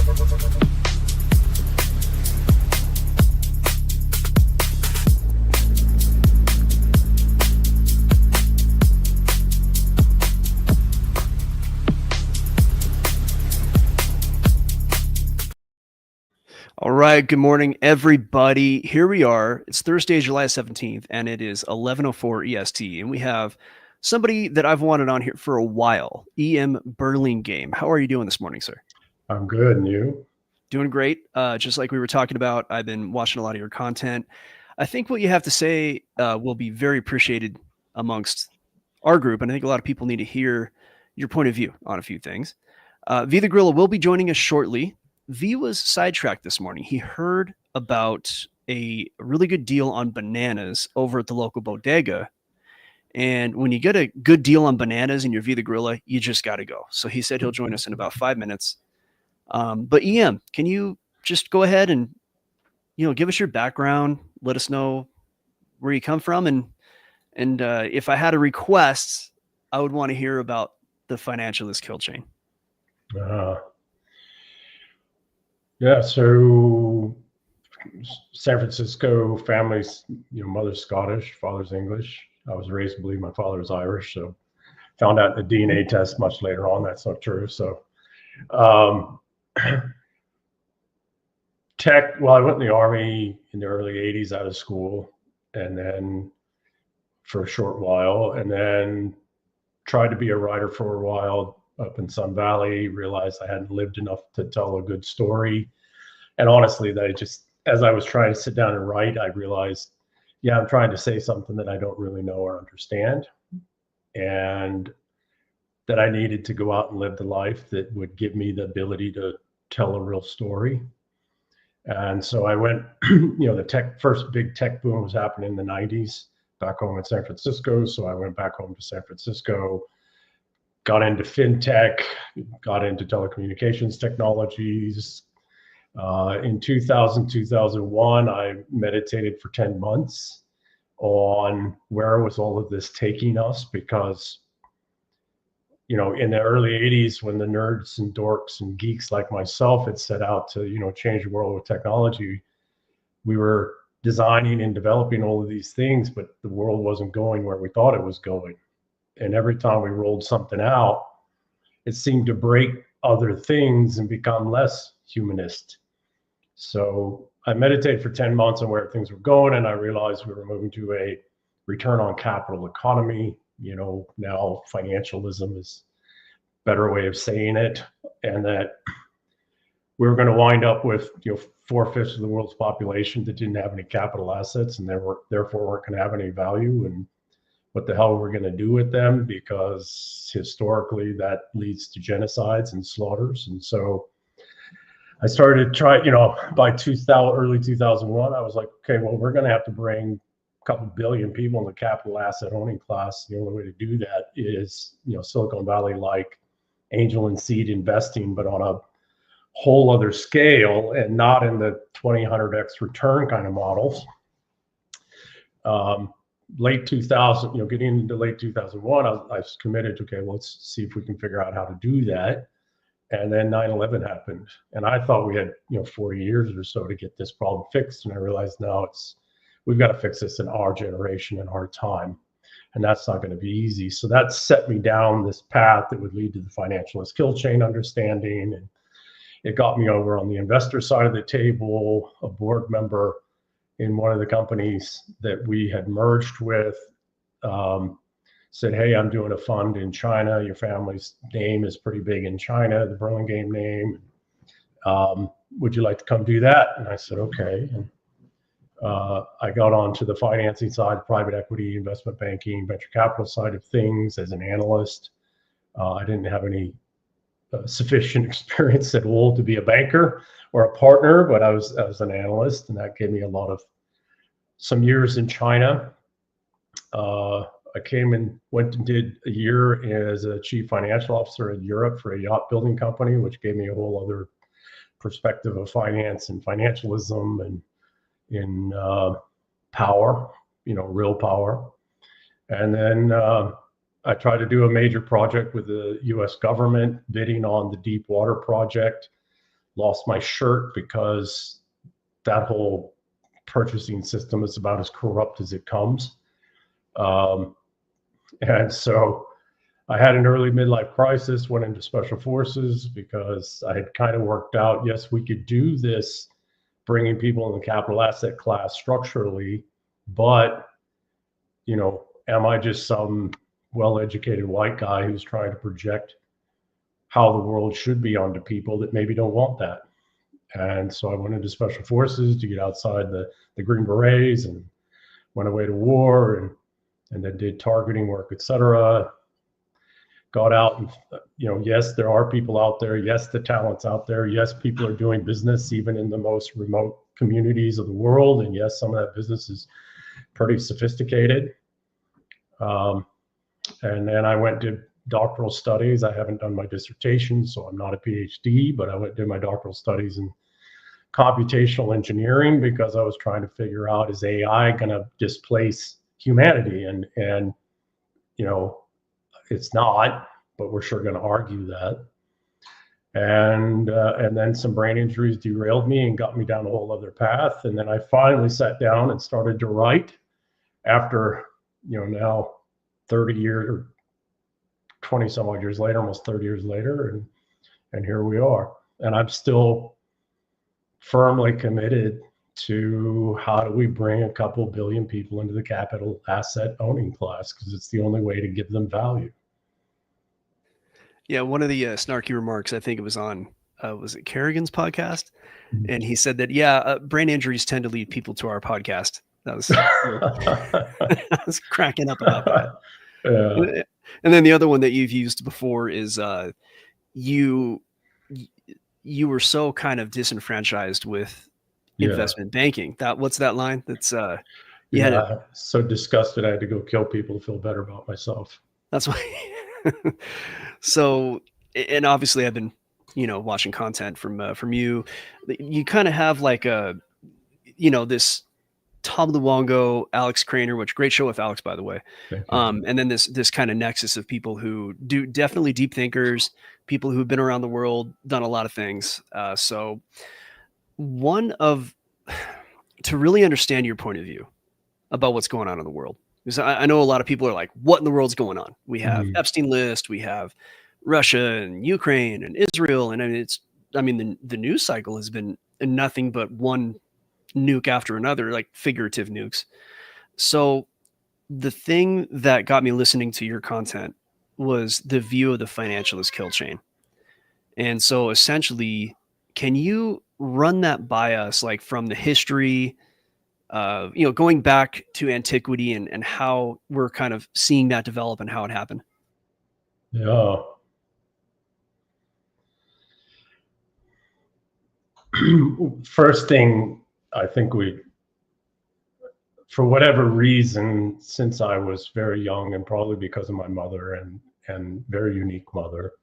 All right, good morning, everybody. Here we are. It's Thursday, July 17th, and it is 11:04 EST, and we have somebody that I've wanted on here for a while, EM Burlingame. How are you doing this morning, sir? I'm good, and you? Doing great. Just like we were talking about, I've been watching a lot of your content. I think what you have to say will be very appreciated amongst our group, and I think a lot of people need to hear your point of view on a few things. V the Gorilla will be joining us shortly. V was sidetracked this morning. He heard about a really good deal on bananas over at the local bodega. And when you get a good deal on bananas and you're V the Gorilla, you just got to go. So he said he'll join us in about 5 minutes. But EM, can you just go ahead and, give us your background, let us know where you come from. And if I had a request, I would want to hear about the Financialist kill chain. Yeah, so San Francisco families, mother's Scottish, father's English. I was raised to believe my father was Irish, so found out in the DNA test much later on that's not true. So tech, well, I went in the Army in the early 80s out of school, and then for a short while, and then tried to be a writer for a while up in Sun Valley, realized I hadn't lived enough to tell a good story. And honestly, that as I was trying to sit down and write, I realized, I'm trying to say something that I don't really know or understand. And that I needed to go out and live the life that would give me the ability to tell a real story. And so I went, the first big tech boom was happening in the 90s back home in San Francisco. So I went back home to San Francisco, got into fintech, got into telecommunications technologies. In 2001, I meditated for 10 months on where was all of this taking us, because, in the early 80s, when the nerds and dorks and geeks like myself had set out to, change the world with technology, we were designing and developing all of these things, but the world wasn't going where we thought it was going. And every time we rolled something out, it seemed to break other things and become less humanist. So I meditated for 10 months on where things were going, and I realized we were moving to a return on capital economy. Now financialism is a better way of saying it, and that we were going to wind up with 4/5 of the world's population that didn't have any capital assets, and therefore weren't going to have any value. And what the hell we're going to do with them, because historically that leads to genocides and slaughters. And so I started to try, by early 2001, I was like, okay, well, we're going to have to bring a couple billion people in the capital asset owning class. The only way to do that is, Silicon Valley-like angel and seed investing, but on a whole other scale and not in the 2,000x return kind of models. Late 2000, getting into late 2001, I was committed to, okay, well, let's see if we can figure out how to do that. And then 9/11 happened, and I thought we had 40 years or so to get this problem fixed, and I realized now we've got to fix this in our generation and our time, and that's not going to be easy. So that set me down this path that would lead to the Financialist kill chain understanding, and it got me over on the investor side of the table. A board member in one of the companies that we had merged with said, hey, I'm doing a fund in China. Your family's name is pretty big in China, the Burlingame name. Would you like to come do that? And I said, okay. And I got onto the financing side, private equity, investment banking, venture capital side of things as an analyst. I didn't have any sufficient experience at all to be a banker or a partner, but I was an analyst, and that gave me some years in China. I came and went and did a year as a chief financial officer in Europe for a yacht building company, which gave me a whole other perspective of finance and financialism and in power, real power. And then I tried to do a major project with the US government, bidding on the deep water project, lost my shirt because that whole purchasing system is about as corrupt as it comes. And so I had an early midlife crisis, went into special forces because I had kind of worked out, yes, we could do this, bringing people in the capital asset class structurally, but, you know, am I just some well-educated white guy who's trying to project how the world should be onto people that maybe don't want that? And so I went into special forces to get outside the Green Berets and went away to war and then did targeting work, etc. Got out and, you know, yes, there are people out there. Yes, the talent's out there. Yes, people are doing business even in the most remote communities of the world. And yes, some of that business is pretty sophisticated. And then I went to doctoral studies. I haven't done my dissertation, so I'm not a PhD, but I went to my doctoral studies in computational engineering because I was trying to figure out, is AI going to displace humanity? And you know, it's not, but we're sure going to argue that. And then some brain injuries derailed me and got me down a whole other path. And then I finally sat down and started to write after, you know, now 30 years or 20 some odd years later, almost 30 years later. And here we are. And I'm still firmly committed to how do we bring a couple billion people into the capital asset owning class, because it's the only way to give them value. Yeah, one of the snarky remarks, I think it was on, was it Kerrigan's podcast? And he said that, brain injuries tend to lead people to our podcast. That was, I was cracking up about that. Yeah. And then the other one that you've used before is you were so kind of disenfranchised with investment banking. What's that line? That's so disgusted I had to go kill people to feel better about myself. That's why. So, and obviously I've been, you know, watching content from you. You kind of have like a, you know, this Tom Luongo, Alex Craner, which great show with Alex, by the way. And then this kind of nexus of people who do definitely deep thinkers, people who've been around the world, done a lot of things. So to really understand your point of view about what's going on in the world, because I know a lot of people are like, what in the world's going on? We have Epstein list, we have Russia and Ukraine and Israel. And the news cycle has been nothing but one nuke after another, like figurative nukes. So the thing that got me listening to your content was the view of the Financialist kill chain. And so essentially, can you run that by us, like from the history, you know, going back to antiquity and how we're kind of seeing that develop and how it happened? Yeah. First thing, I think for whatever reason, since I was very young, and probably because of my mother and very unique mother,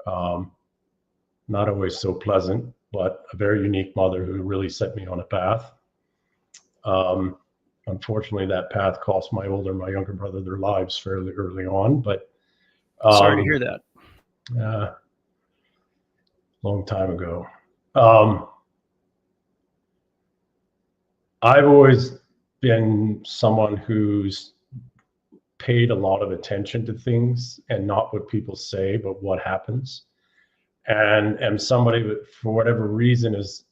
not always so pleasant, but a very unique mother who really set me on a path. Unfortunately, that path cost my younger brother their lives fairly early on, but sorry to hear that. Long time ago. I've always been someone who's paid a lot of attention to things, and not what people say, but what happens. And am somebody that, for whatever reason, has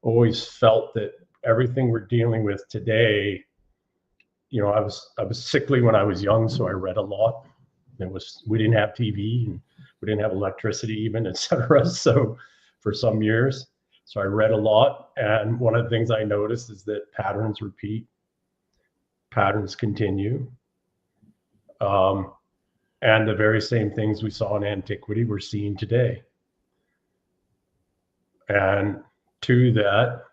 always felt that everything we're dealing with today, you know, I was sickly when I was young, so I read a lot. We didn't have TV, and we didn't have electricity even, etc. So for some years, so I read a lot. And one of the things I noticed is that patterns repeat, patterns continue. And the very same things we saw in antiquity, we're seeing today. And to that,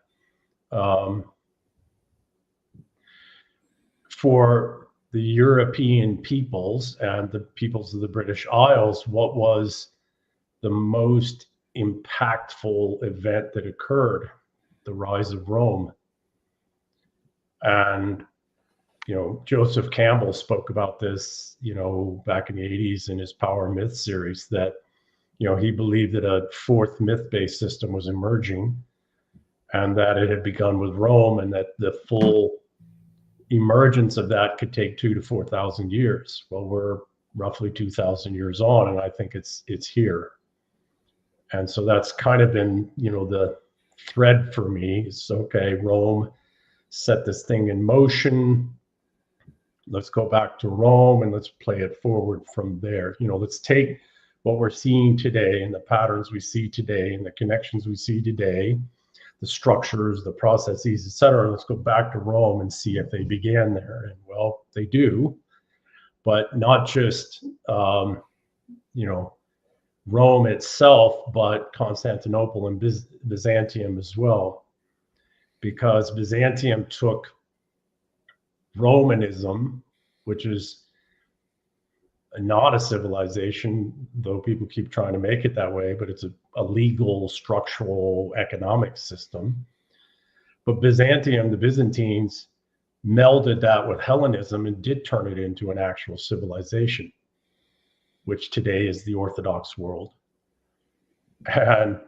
for the European peoples and the peoples of the British Isles, what was the most impactful event that occurred? The rise of Rome. And, you know, Joseph Campbell spoke about this, you know, back in the 80s in his Power Myth series, that he believed that a fourth myth-based system was emerging, and that it had begun with Rome, and that the full emergence of that could take 2,000 to 4,000 years. Well, we're roughly 2,000 years on, and I think it's here. And so that's kind of been, the thread for me. It's okay, Rome set this thing in motion. Let's go back to Rome and let's play it forward from there. Let's take what we're seeing today and the patterns we see today and the connections we see today, the structures, the processes, et cetera. Let's go back to Rome and see if they began there. And well, they do, but not just, Rome itself, but Constantinople and Byzantium as well, because Byzantium took Romanism, which is not a civilization, though people keep trying to make it that way, but it's a legal, structural, economic system. But Byzantium, the Byzantines, melded that with Hellenism and did turn it into an actual civilization, which today is the Orthodox world. And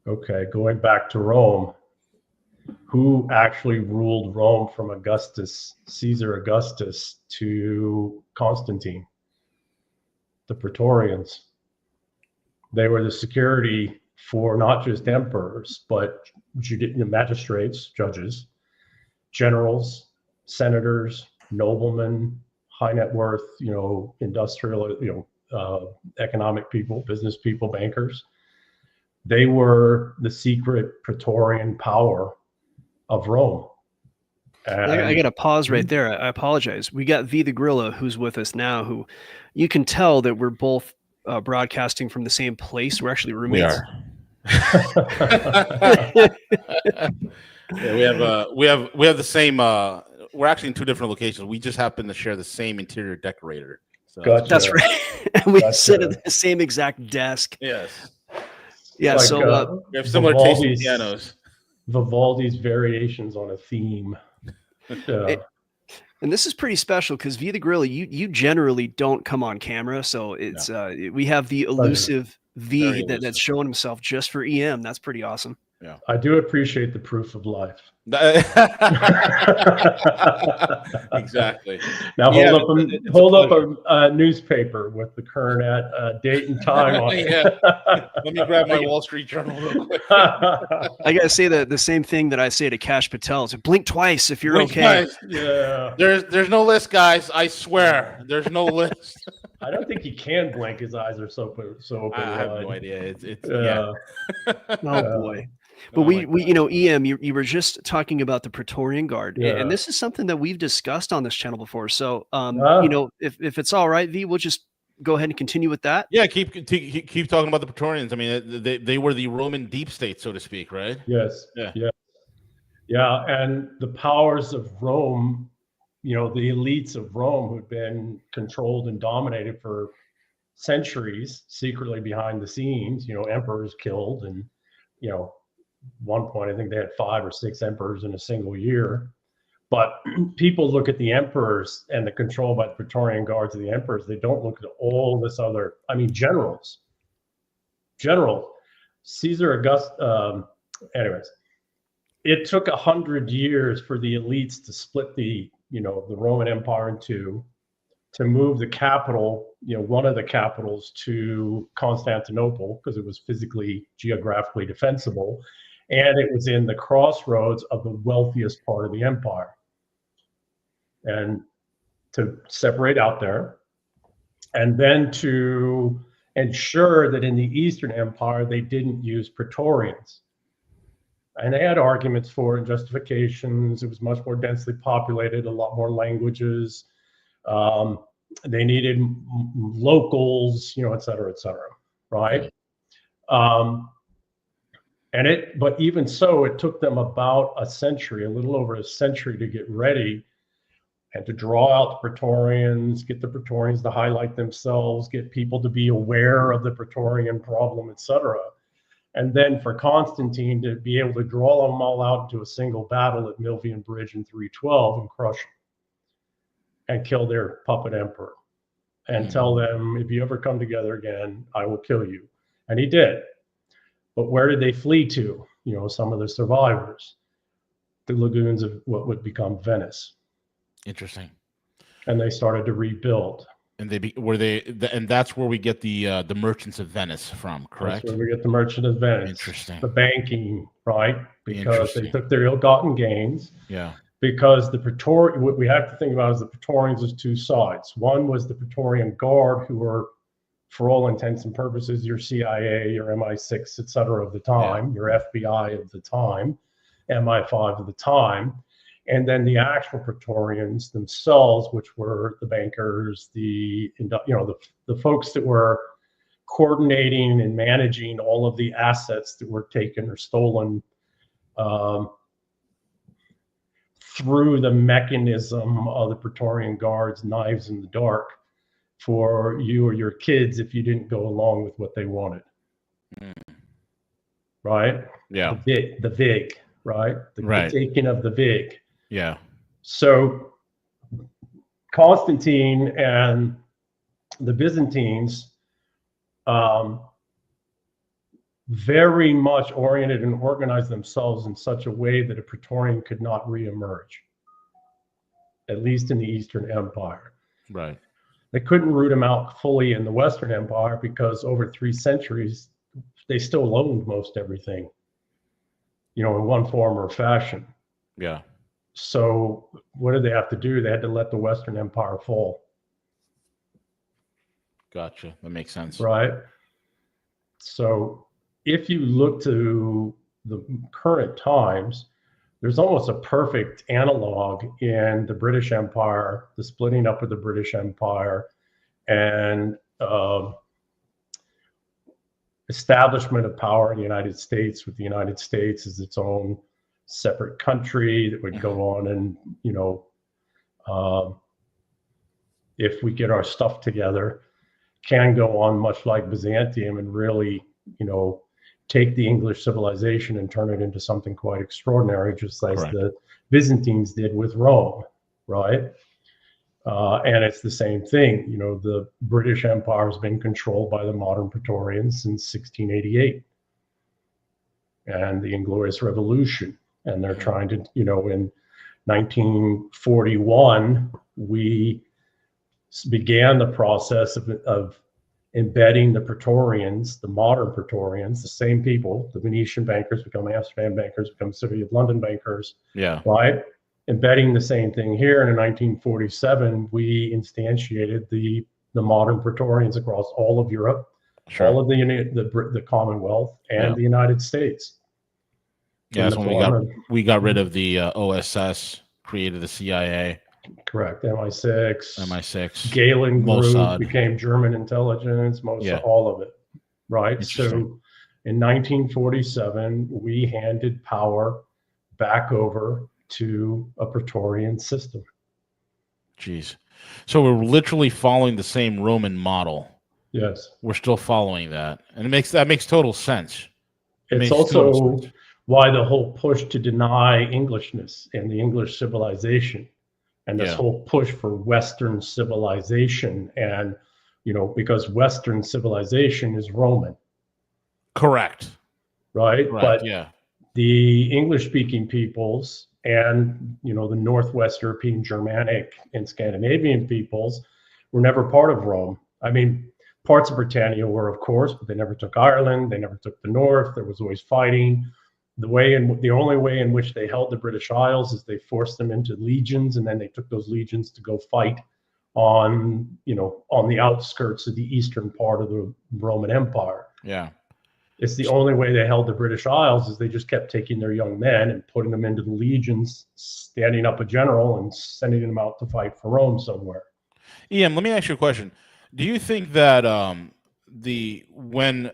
okay, going back to Rome, who actually ruled Rome from Caesar Augustus to Constantine? The Praetorians. They were the security for not just emperors, but magistrates, judges, generals, senators, noblemen, high net worth, industrial, economic people, business people, bankers. They were the secret Praetorian power of Rome. I got to pause right there. I apologize. We got V the Gorilla, who's with us now, who you can tell that we're both broadcasting from the same place. We're actually roommates. We are. we have the same. We're actually in two different locations. We just happen to share the same interior decorator. So Gotcha. That's right. And we sit at the same exact desk. Yes. Yeah. Like, so we have similar taste in pianos. Vivaldi's variations on a theme. And this is pretty special because V the Gorilla, you generally don't come on camera, so it's we have the elusive V that's showing himself just for EM. That's pretty awesome. Yeah, I do appreciate the proof of life. Exactly. Now hold up a newspaper with the current date and time on it. Let me grab my Wall Street Journal real quick. I gotta say the same thing that I say to Cash Patel. So blink twice if you're okay. Twice. Yeah. There's no list, guys. I swear. There's no list. I don't think he can blink. His eyes are so open. I have no idea. It's Oh boy. But we EM, you were just talking about the Praetorian Guard, and this is something that we've discussed on this channel before. So, if it's all right, V, we'll just go ahead and continue with that. Yeah, keep talking about the Praetorians. I mean, they were the Roman deep state, so to speak, right? Yes. Yeah. And the powers of Rome, the elites of Rome who'd been controlled and dominated for centuries, secretly behind the scenes, emperors killed, and one point I think they had 5 or 6 emperors in a single year. But people look at the emperors and the control by the Praetorian Guards of the emperors. They don't look at all this other, generals. Caesar Augustus. Anyways, it took 100 years for the elites to split the Roman Empire in two, to move the capital, one of the capitals, to Constantinople, because it was physically, geographically defensible. And it was in the crossroads of the wealthiest part of the empire. And to separate out there, and then to ensure that in the Eastern Empire, they didn't use Praetorians. And they had arguments for it, justifications. It was much more densely populated, a lot more languages. They needed locals, et cetera, right? But even so, it took them about a little over a century to get ready and to draw out the Praetorians, get the Praetorians to highlight themselves, get people to be aware of the Praetorian problem, et cetera. And then for Constantine to be able to draw them all out into a single battle at Milvian Bridge in 312 and crush them and kill their puppet emperor and tell them, if you ever come together again, I will kill you. And he did. But where did they flee to? You know, some of the survivors, the lagoons of what would become Venice. Interesting. And they started to rebuild. And and that's where we get the merchants of Venice from, correct? That's where we get the merchant of Venice. Interesting. The banking, right? Because they took their ill-gotten gains. Yeah. Because what we have to think about is the Praetorians as two sides. One was the Praetorian Guard, who were, for all intents and purposes, your CIA, your MI6, et cetera, of the time, your FBI of the time, MI5 of the time. And then the actual Praetorians themselves, which were the bankers, the folks that were coordinating and managing all of the assets that were taken or stolen through the mechanism of the Praetorian Guard's knives in the dark for you or your kids if you didn't go along with what they wanted. Right? Yeah. The VIG, right? The taking of the VIG. Yeah. So Constantine and the Byzantines very much oriented and organized themselves in such a way that a Praetorian could not reemerge, at least in the Eastern Empire. Right. They couldn't root him out fully in the Western Empire because over 3 centuries, they still owned most everything, you know, in one form or fashion. Yeah. So what did they have to do? They had to let the Western Empire fall. Gotcha. That makes sense. Right. So if you look to the current times, there's almost a perfect analog in the British Empire, the splitting up of the British Empire, and establishment of power in the United States, with the United States as its own separate country that would go on and, you know, if we get our stuff together, can go on much like Byzantium and really, you know, take the English civilization and turn it into something quite extraordinary, just as the Byzantines did with Rome, right? And it's the same thing. You know, the British Empire has been controlled by the modern Praetorians since 1688 and the Inglorious Revolution. And they're trying to, you know, in 1941, we began the process of embedding the Praetorians, the modern Praetorians, the same people, the Venetian bankers become Amsterdam bankers, become City of London bankers. Yeah. Right? Embedding the same thing here. And in 1947, we instantiated the modern Praetorians across all of Europe, all of the Commonwealth, and the United States. Yeah, that's when we got rid of the OSS, created the CIA. Correct. MI6. Galen Mossad. Group became German intelligence, all of it. Right. So in 1947, we handed power back over to a Praetorian system. Jeez. So we're literally following the same Roman model. Yes. We're still following that. And that makes total sense. It's also why the whole push to deny Englishness and the English civilization. And this whole push for Western civilization, and, you know, because Western civilization is Roman. Correct. Right? But the English-speaking peoples and, you know, the Northwest European, Germanic, and Scandinavian peoples were never part of Rome. I mean, parts of Britannia were, of course, but they never took Ireland. They never took the North. There was always fighting. The only way in which they held the British Isles is they forced them into legions, and then they took those legions to go fight on the outskirts of the eastern part of the Roman Empire. Yeah. It's the only way they held the British Isles is they just kept taking their young men and putting them into the legions, standing up a general and sending them out to fight for Rome somewhere. EM, let me ask you a question. Do you think that when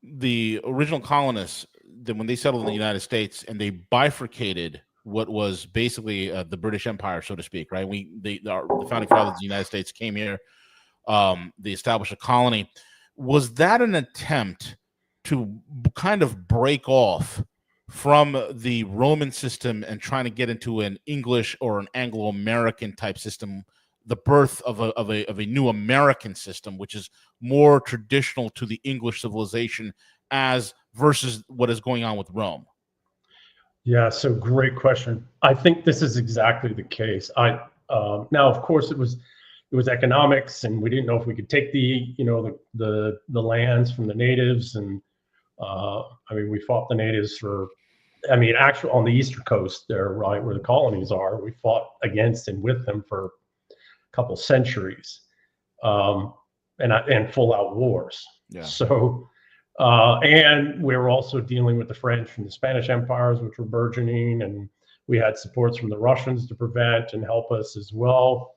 the original colonists, when they settled in the United States and they bifurcated what was basically the British Empire, so to speak, right? The founding fathers of the United States came here, they established a colony. Was that an attempt to kind of break off from the Roman system and trying to get into an English or an Anglo-American type system the birth of a new American system, which is more traditional to the English civilization, as versus what is going on with Rome? Yeah, so great question. I think this is exactly the case. Now, of course, it was economics, and we didn't know if we could take the lands from the natives, and I mean, we fought the natives for, I mean, actually on the eastern coast there, right where the colonies are, we fought against and with them for a couple centuries, and full out wars. Yeah. So. And we were also dealing with the French and the Spanish empires, which were burgeoning, and we had supports from the Russians to prevent and help us as well.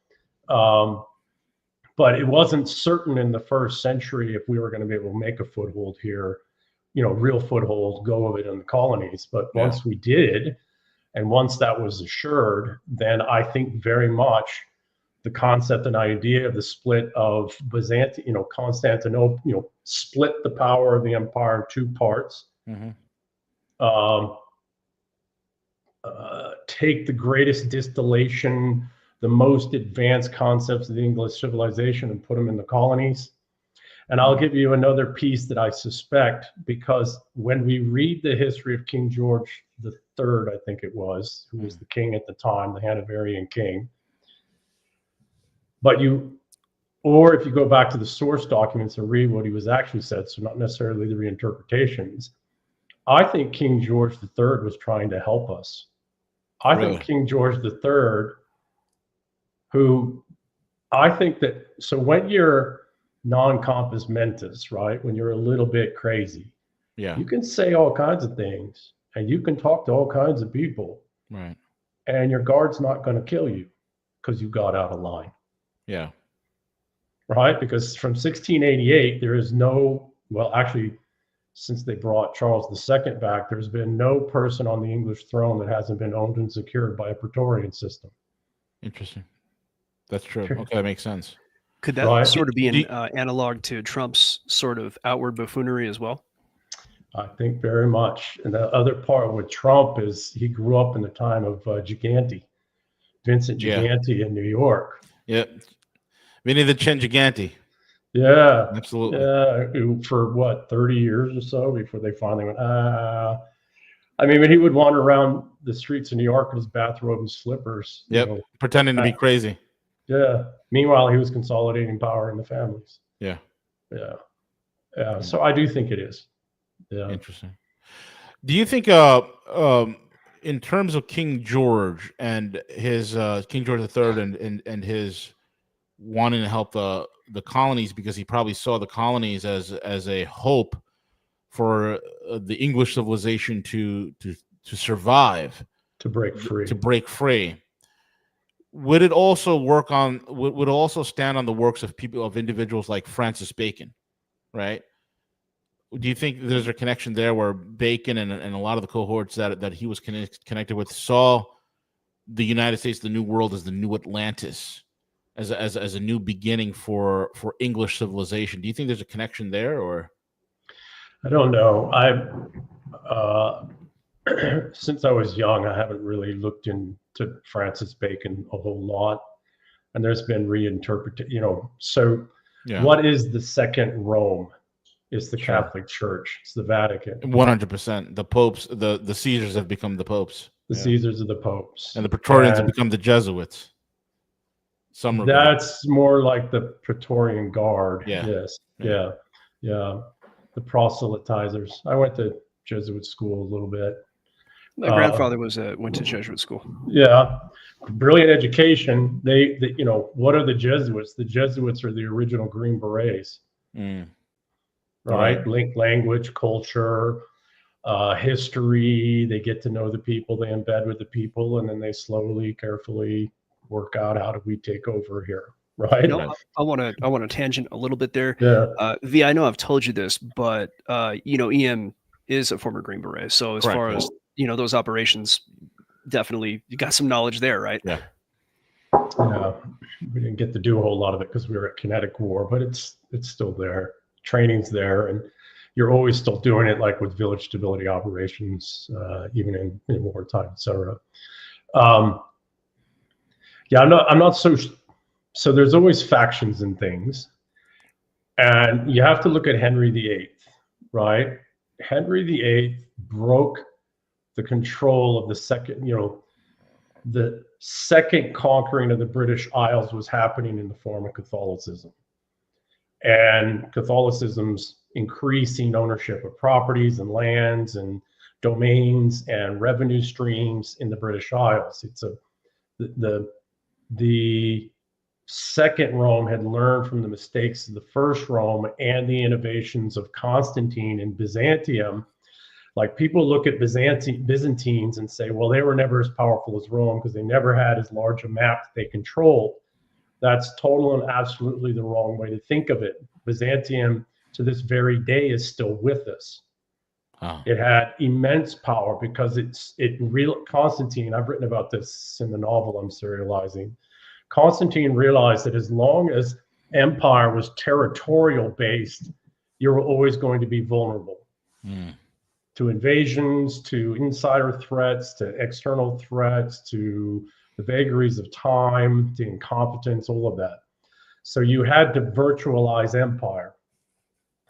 But it wasn't certain in the first century if we were going to be able to make a foothold here, real foothold, go of it in the colonies. But once we did, and once that was assured, then I think very much the concept and idea of the split of Byzantium, Constantinople, split the power of the empire in two parts. Mm-hmm. Take the greatest distillation, the most advanced concepts of the English civilization, and put them in the colonies. And I'll give you another piece that I suspect, because when we read the history of King George III, I think it was, who was the king at the time, the Hanoverian king. Or if you go back to the source documents and read what he was actually said, so not necessarily the reinterpretations, I think King George III was trying to help us. I think King George III, so when you're non-compos mentis, right, when you're a little bit crazy, you can say all kinds of things, and you can talk to all kinds of people, right, and your guard's not going to kill you because you got out of line. Yeah. Right? Because from 1688, there is actually, since they brought Charles II back, there's been no person on the English throne that hasn't been owned and secured by a Praetorian system. Interesting. That's true. Okay, that makes sense. Could that sort of be an analog to Trump's sort of outward buffoonery as well? I think very much. And the other part with Trump is he grew up in the time of Vincent Gigante in New York. Yep. Vinny the Chin Gigante. Yeah. Absolutely. Yeah. For what, 30 years or so before they finally went, I mean, when he would wander around the streets of New York in his bathrobe and slippers. Yep. Pretending to be crazy. Yeah. Meanwhile, he was consolidating power in the families. Yeah. Yeah. Yeah. So I do think it is. Yeah. Interesting. Do you think, in terms of King George and his King George III and his wanting to help the colonies, because he probably saw the colonies as a hope for the English civilization to survive, to break free, would it also would also stand on the works of individuals like Francis Bacon, right? Do you think there's a connection there where Bacon and a lot of the cohorts that he was connected with saw the United States, the New World, as the new Atlantis, as a new beginning for English civilization? Do you think there's a connection there, or? I don't know. Since I was young, I haven't really looked into Francis Bacon a whole lot, and there's been reinterpreted. So what is the second Rome? It's the Catholic Church. It's the Vatican. 100%. The popes, the Caesars have become the popes. The Caesars are the popes, and the Praetorians have become the Jesuits. That's more like the Praetorian Guard. Yeah. Yes. Yeah. Yeah. The proselytizers. I went to Jesuit school a little bit. My grandfather went to Jesuit school. Yeah. Brilliant education. They what are the Jesuits? The Jesuits are the original Green Berets. Right? Link language, culture, history. They get to know the people, they embed with the people, and then they slowly, carefully work out, how do we take over here? Right. I want to tangent a little bit there. Yeah. V, I know I've told you this, but EM is a former Green Beret. So as far as those operations, definitely you got some knowledge there, right? Yeah. Yeah. We didn't get to do a whole lot of it because we were at kinetic war, but it's still there. Training's there, and you're always still doing it, like with village stability operations, even in wartime, etc. Yeah, I'm not so So there's always factions and things. And you have to look at Henry VIII, right? Henry VIII broke the control of the second, the second conquering of the British Isles was happening in the form of Catholicism. And Catholicism's increasing ownership of properties and lands and domains and revenue streams in the British Isles. It's the second Rome had learned from the mistakes of the first Rome and the innovations of Constantine and Byzantium. Like, people look at Byzantines and say, well, they were never as powerful as Rome because they never had as large a map that they controlled. That's total and absolutely the wrong way to think of it. Byzantium to this very day is still with us. Oh. It had immense power because Constantine, I've written about this in the novel I'm serializing. Constantine realized that as long as empire was territorial based, you were always going to be vulnerable to invasions, to insider threats, to external threats, to the vagaries of time, to incompetence, all of that. So you had to virtualize empire.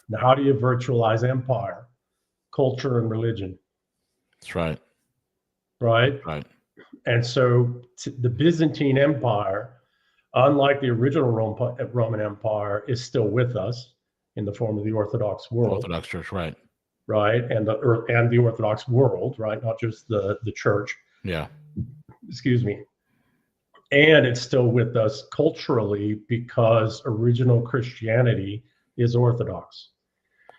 Now, how do you virtualize empire? Culture and religion. That's right. Right? Right. And so the Byzantine Empire, unlike the original Roman Empire, is still with us in the form of the Orthodox world. Orthodox Church, right. Right. And the Orthodox world, right? Not just the church. Yeah. Excuse me. And it's still with us culturally because original Christianity is Orthodox.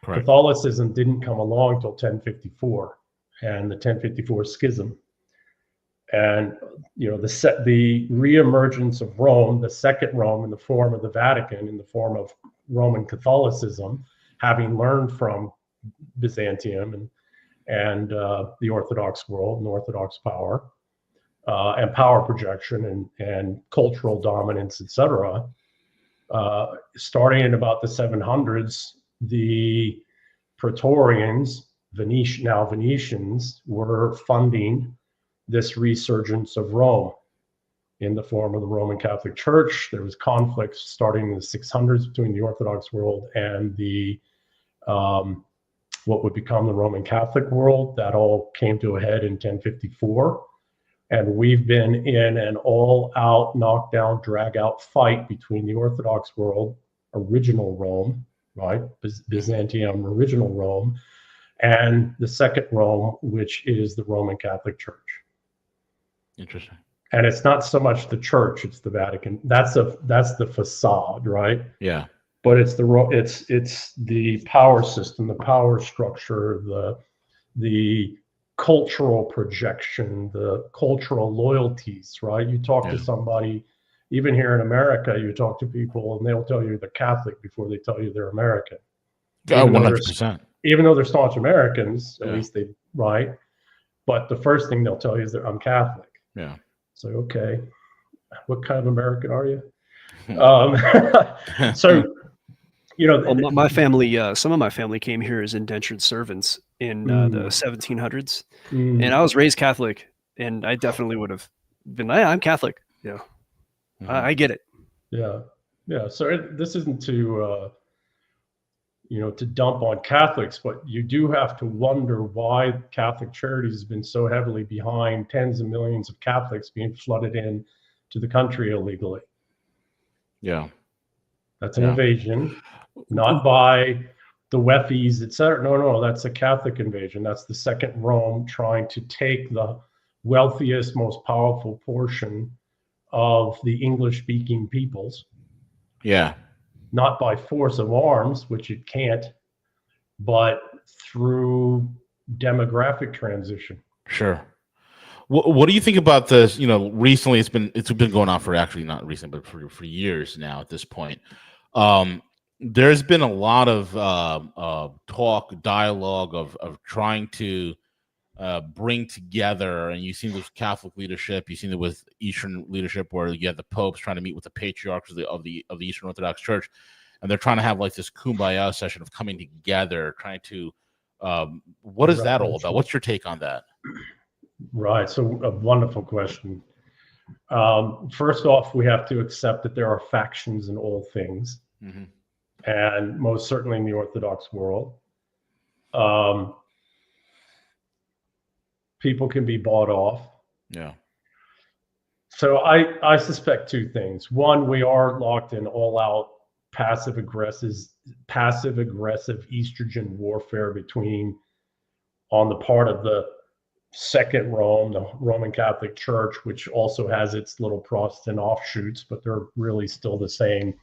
Correct. Catholicism didn't come along till 1054 and the 1054 schism. And, the reemergence of Rome, the second Rome in the form of the Vatican, in the form of Roman Catholicism, having learned from Byzantium and the Orthodox world and Orthodox power and power projection and cultural dominance, etc. Starting in about the 700s, the Praetorians, Venetians, were funding this resurgence of Rome in the form of the Roman Catholic Church. There was conflict starting in the 600s between the Orthodox world and the what would become the Roman Catholic world. That all came to a head in 1054. And we've been in an all-out, knockdown, drag-out fight between the Orthodox world, original Rome, right? Byzantium, original Rome, and the second Rome, which is the Roman Catholic Church. Interesting. And it's not so much the church; it's the Vatican. That's the facade, right? Yeah. But it's the power system, the power structure, the cultural projection, the cultural loyalties, right? You talk to somebody, even here in America, you talk to people and they'll tell you they're Catholic before they tell you they're American. 100%. Even though they're staunch Americans, at least they, right? But the first thing they'll tell you is that I'm Catholic. Yeah. So, okay, what kind of American are you? So, my family, some of my family came here as indentured servants in the 1700s, and I was raised Catholic, and I definitely would have been. I'm Catholic. Yeah, I get it. Yeah. So this isn't to to dump on Catholics, but you do have to wonder why Catholic Charities has been so heavily behind tens of millions of Catholics being flooded in to the country illegally. Yeah. That's an invasion, not by the Weffies, etc. No, that's a Catholic invasion. That's the second Rome trying to take the wealthiest, most powerful portion of the English-speaking peoples. Yeah. Not by force of arms, which it can't, but through demographic transition. Sure. What do you think about this? Recently it's been going on for, actually not recent, but for years now at this point. There's been a lot of dialogue of trying to bring together, and you've seen this Catholic leadership, you've seen it with Eastern leadership, where you have the popes trying to meet with the patriarchs of the Eastern Orthodox Church, and they're trying to have like this kumbaya session of coming together, trying to. What is that all about? What's your take on that? Right. So a wonderful question. First off, we have to accept that there are factions in all things, and most certainly in the Orthodox world. People can be bought off. Yeah. So I suspect two things. One, we are locked in all-out passive aggressive estrogen warfare between, on the part of the Second Rome, the Roman Catholic Church, which also has its little Protestant offshoots, but they're really still the same.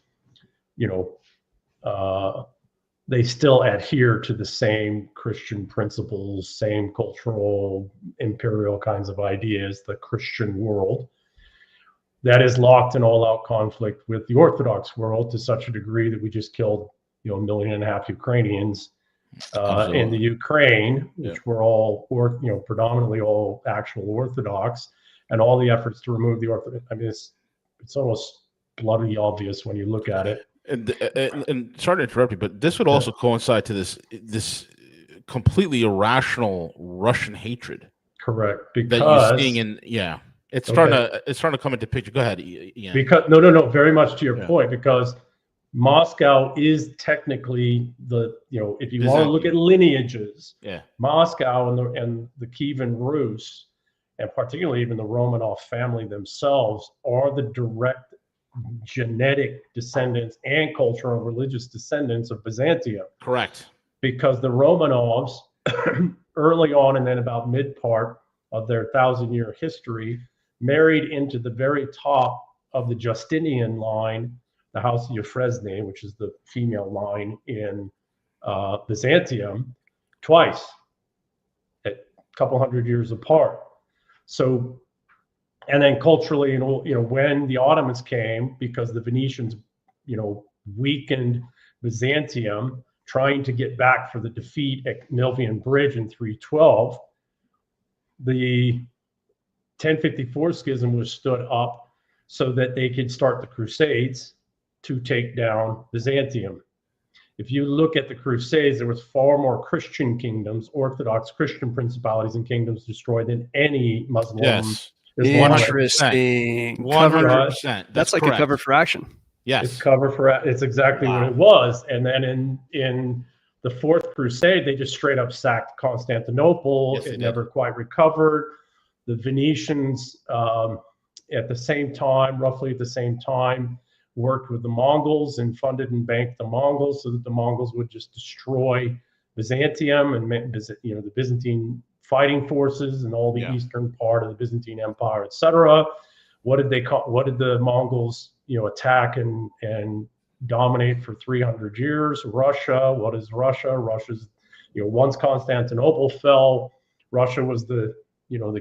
They still adhere to the same Christian principles, same cultural, imperial kinds of ideas, the Christian world. That is locked in all-out conflict with the Orthodox world to such a degree that we just killed, 1.5 million Ukrainians in the Ukraine, which were all, predominantly all actual Orthodox, and all the efforts to remove the Orthodox. I mean, it's almost bloody obvious when you look at it. And sorry to interrupt you, but this would also coincide to this completely irrational Russian hatred. Correct, because that you're seeing it's starting to come into picture. Go ahead, Ian. Because no, very much to your point, because Moscow is technically the, if you want to look at lineages, Moscow and the Kievan Rus, and particularly even the Romanov family themselves, are the direct genetic descendants and cultural and religious descendants of Byzantium. Correct. Because the Romanovs, early on and then about mid part of their 1,000-year history, married into the very top of the Justinian line, the House of Euphresne, which is the female line in Byzantium, twice, a couple hundred years apart. So, and then culturally, when the Ottomans came, because the Venetians, weakened Byzantium, trying to get back for the defeat at Milvian Bridge in 312, the 1054 schism was stood up so that they could start the Crusades to take down Byzantium. If you look at the Crusades, there was far more Christian kingdoms, Orthodox Christian principalities and kingdoms destroyed than any Muslim. Yes. Interesting. 100%. That's like correct. A cover for action. Yes. It's exactly what it was. And then in the Fourth Crusade, they just straight up sacked Constantinople. Yes, it never quite recovered. The Venetians, at the same time, roughly at the same time, worked with the Mongols and funded and banked the Mongols so that the Mongols would just destroy Byzantium and the Byzantine fighting forces and all the eastern part of the Byzantine Empire, etc. What did the Mongols attack and dominate for 300 years? Russia. What is Russia? Russia's, once Constantinople fell, Russia was the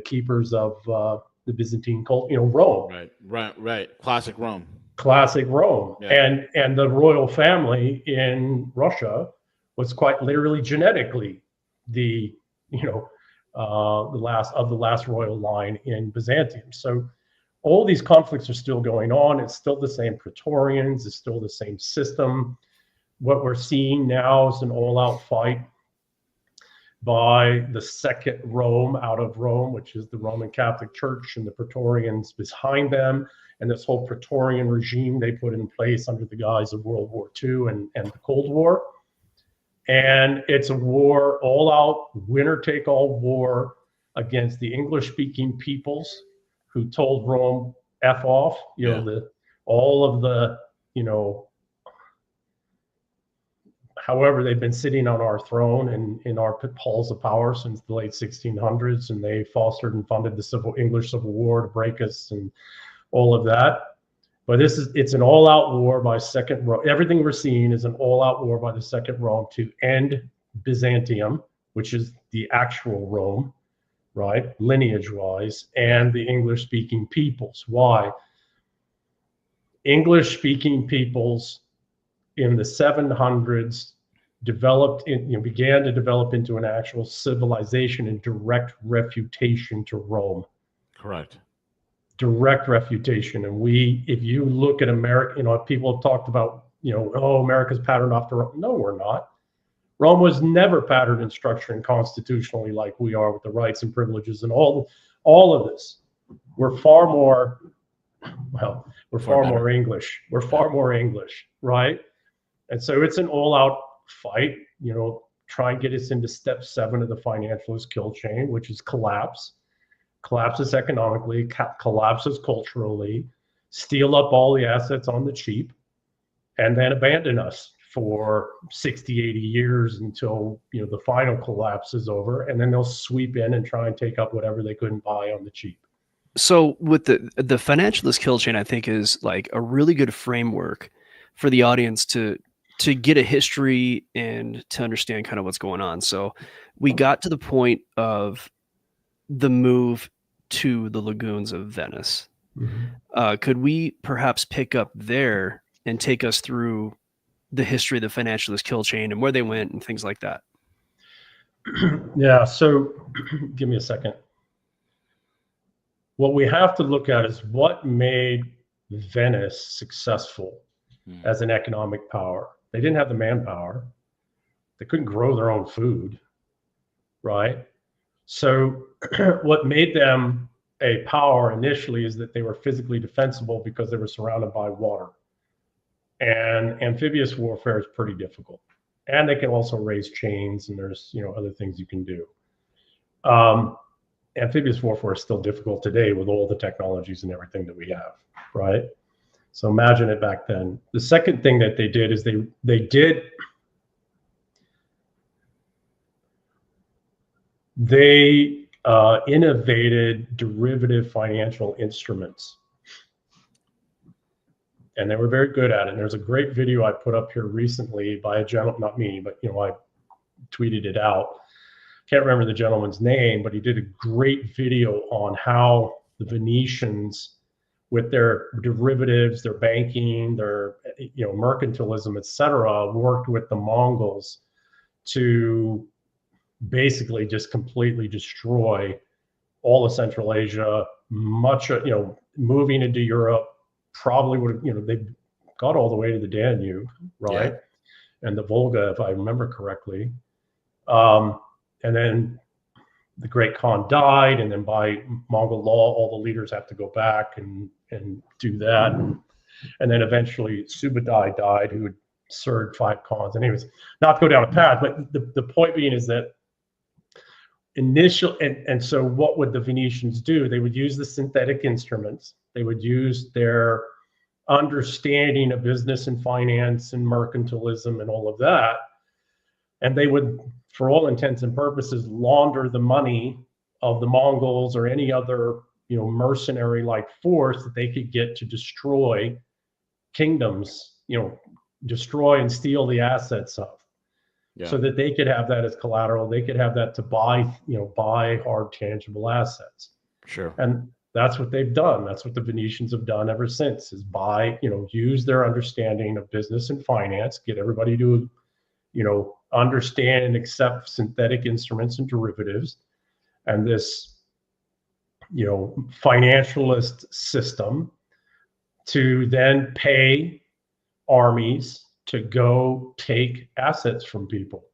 keepers of the Byzantine cult, Rome. Right. Classic Rome. Yeah. And the royal family in Russia was quite literally genetically the last royal line in Byzantium. So all these conflicts are still going on. It's still the same Praetorians. It's still the same system. What we're seeing now is an all-out fight by the Second Rome out of Rome, which is the Roman Catholic Church, and the Praetorians behind them, and this whole Praetorian regime they put in place under the guise of World War II and the Cold War. And it's a war, all-out, winner-take-all war against the English-speaking peoples who told Rome, F off, however, they've been sitting on our throne and in our halls of power since the late 1600s, and they fostered and funded the English Civil War to break us and all of that. But it's an all-out war by Second Rome. Everything we're seeing is an all-out war by the Second Rome to end Byzantium, which is the actual Rome, right, lineage-wise, and the English-speaking peoples. Why? English-speaking peoples in the 700s began to develop into an actual civilization in direct refutation to Rome. Correct. Direct refutation. And if you look at America, people have talked about, America's patterned after Rome. No, we're not. Rome was never patterned in structure and constitutionally like we are with the rights and privileges and all of this. we're far more, well, we're far better. more English. We're far more English, right? And so it's an all-out fight, you know, try and get us into step 7 of the financialist kill chain, which is collapse. Collapses economically, collapses culturally, steal up all the assets on the cheap, and then abandon us for 60, 80 years until, you know, the final collapse is over, and then they'll sweep in and try and take up whatever they couldn't buy on the cheap. So with the financialist kill chain, I think is like a really good framework for the audience to get a history and to understand kind of what's going on. So we got to the point of the move to the lagoons of Venice. Mm-hmm. Could we perhaps pick up there and take us through the history of the financialist kill chain and where they went and things like that? Yeah, so give me a second. What we have to look at is what made Venice successful as an economic power. They didn't have the manpower. They couldn't grow their own food, right? So what made them a power initially is that they were physically defensible because they were surrounded by water. And amphibious warfare is pretty difficult. And they can also raise chains, and there's, you know, other things you can do. Amphibious warfare is still difficult today with all the technologies and everything that we have, right? So imagine it back then. The second thing that they did is they innovated derivative financial instruments. And they were very good at it. And there's a great video I put up here recently by a gentleman, not me, but, you know, I tweeted it out. Can't remember the gentleman's name, but he did a great video on how the Venetians, with their derivatives, their banking, their, you know, mercantilism, etc., worked with the Mongols to basically just completely destroy all of Central Asia, much of, you know, moving into Europe, probably would have, you know, they got all the way to the Danube, right? Yeah. And the Volga, if I remember correctly. And then the Great Khan died, and then by Mongol law, all the leaders have to go back and do that. And then eventually Subadai died, who had served 5 Khans. And anyways, not to go down a path, but the point being is that and so what would the Venetians do? They would use the synthetic instruments. They would use their understanding of business and finance and mercantilism and all of that. And they would, for all intents and purposes, launder the money of the Mongols or any other, you know, mercenary-like force that they could get to destroy kingdoms, you know, destroy and steal the assets of. Yeah. So that they could have that as collateral. They could have that to buy, you know, buy hard, tangible assets. Sure. And that's what they've done. That's what the Venetians have done ever since, is buy, you know, use their understanding of business and finance, get everybody to, you know, understand and accept synthetic instruments and derivatives, and this, you know, financialist system to then pay armies to go take assets from people,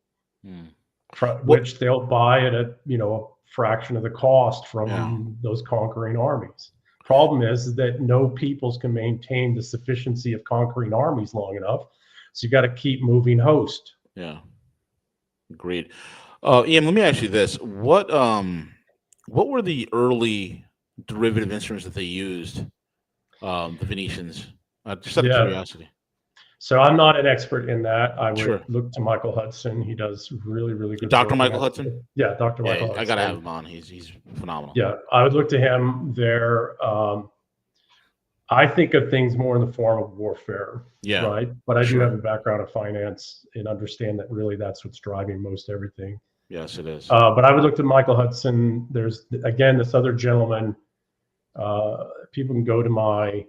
which they'll buy at a, you know, a fraction of the cost from those conquering armies. Problem is that no peoples can maintain the sufficiency of conquering armies long enough, so you got to keep moving host. Yeah. Agreed. Ian, let me ask you this. What were the early derivative instruments that they used, the Venetians? Just out of curiosity. So I'm not an expert in that. I would look to Michael Hudson. He does really, really good Dr. work. Michael Hudson? Yeah, Dr. Michael Hudson. I got to have him on. He's phenomenal. Yeah, I would look to him there. I think of things more in the form of warfare, right? But I do have a background of finance and understand that really that's what's driving most everything. Yes, it is. But I would look to Michael Hudson. There's, again, this other gentleman. People can go to my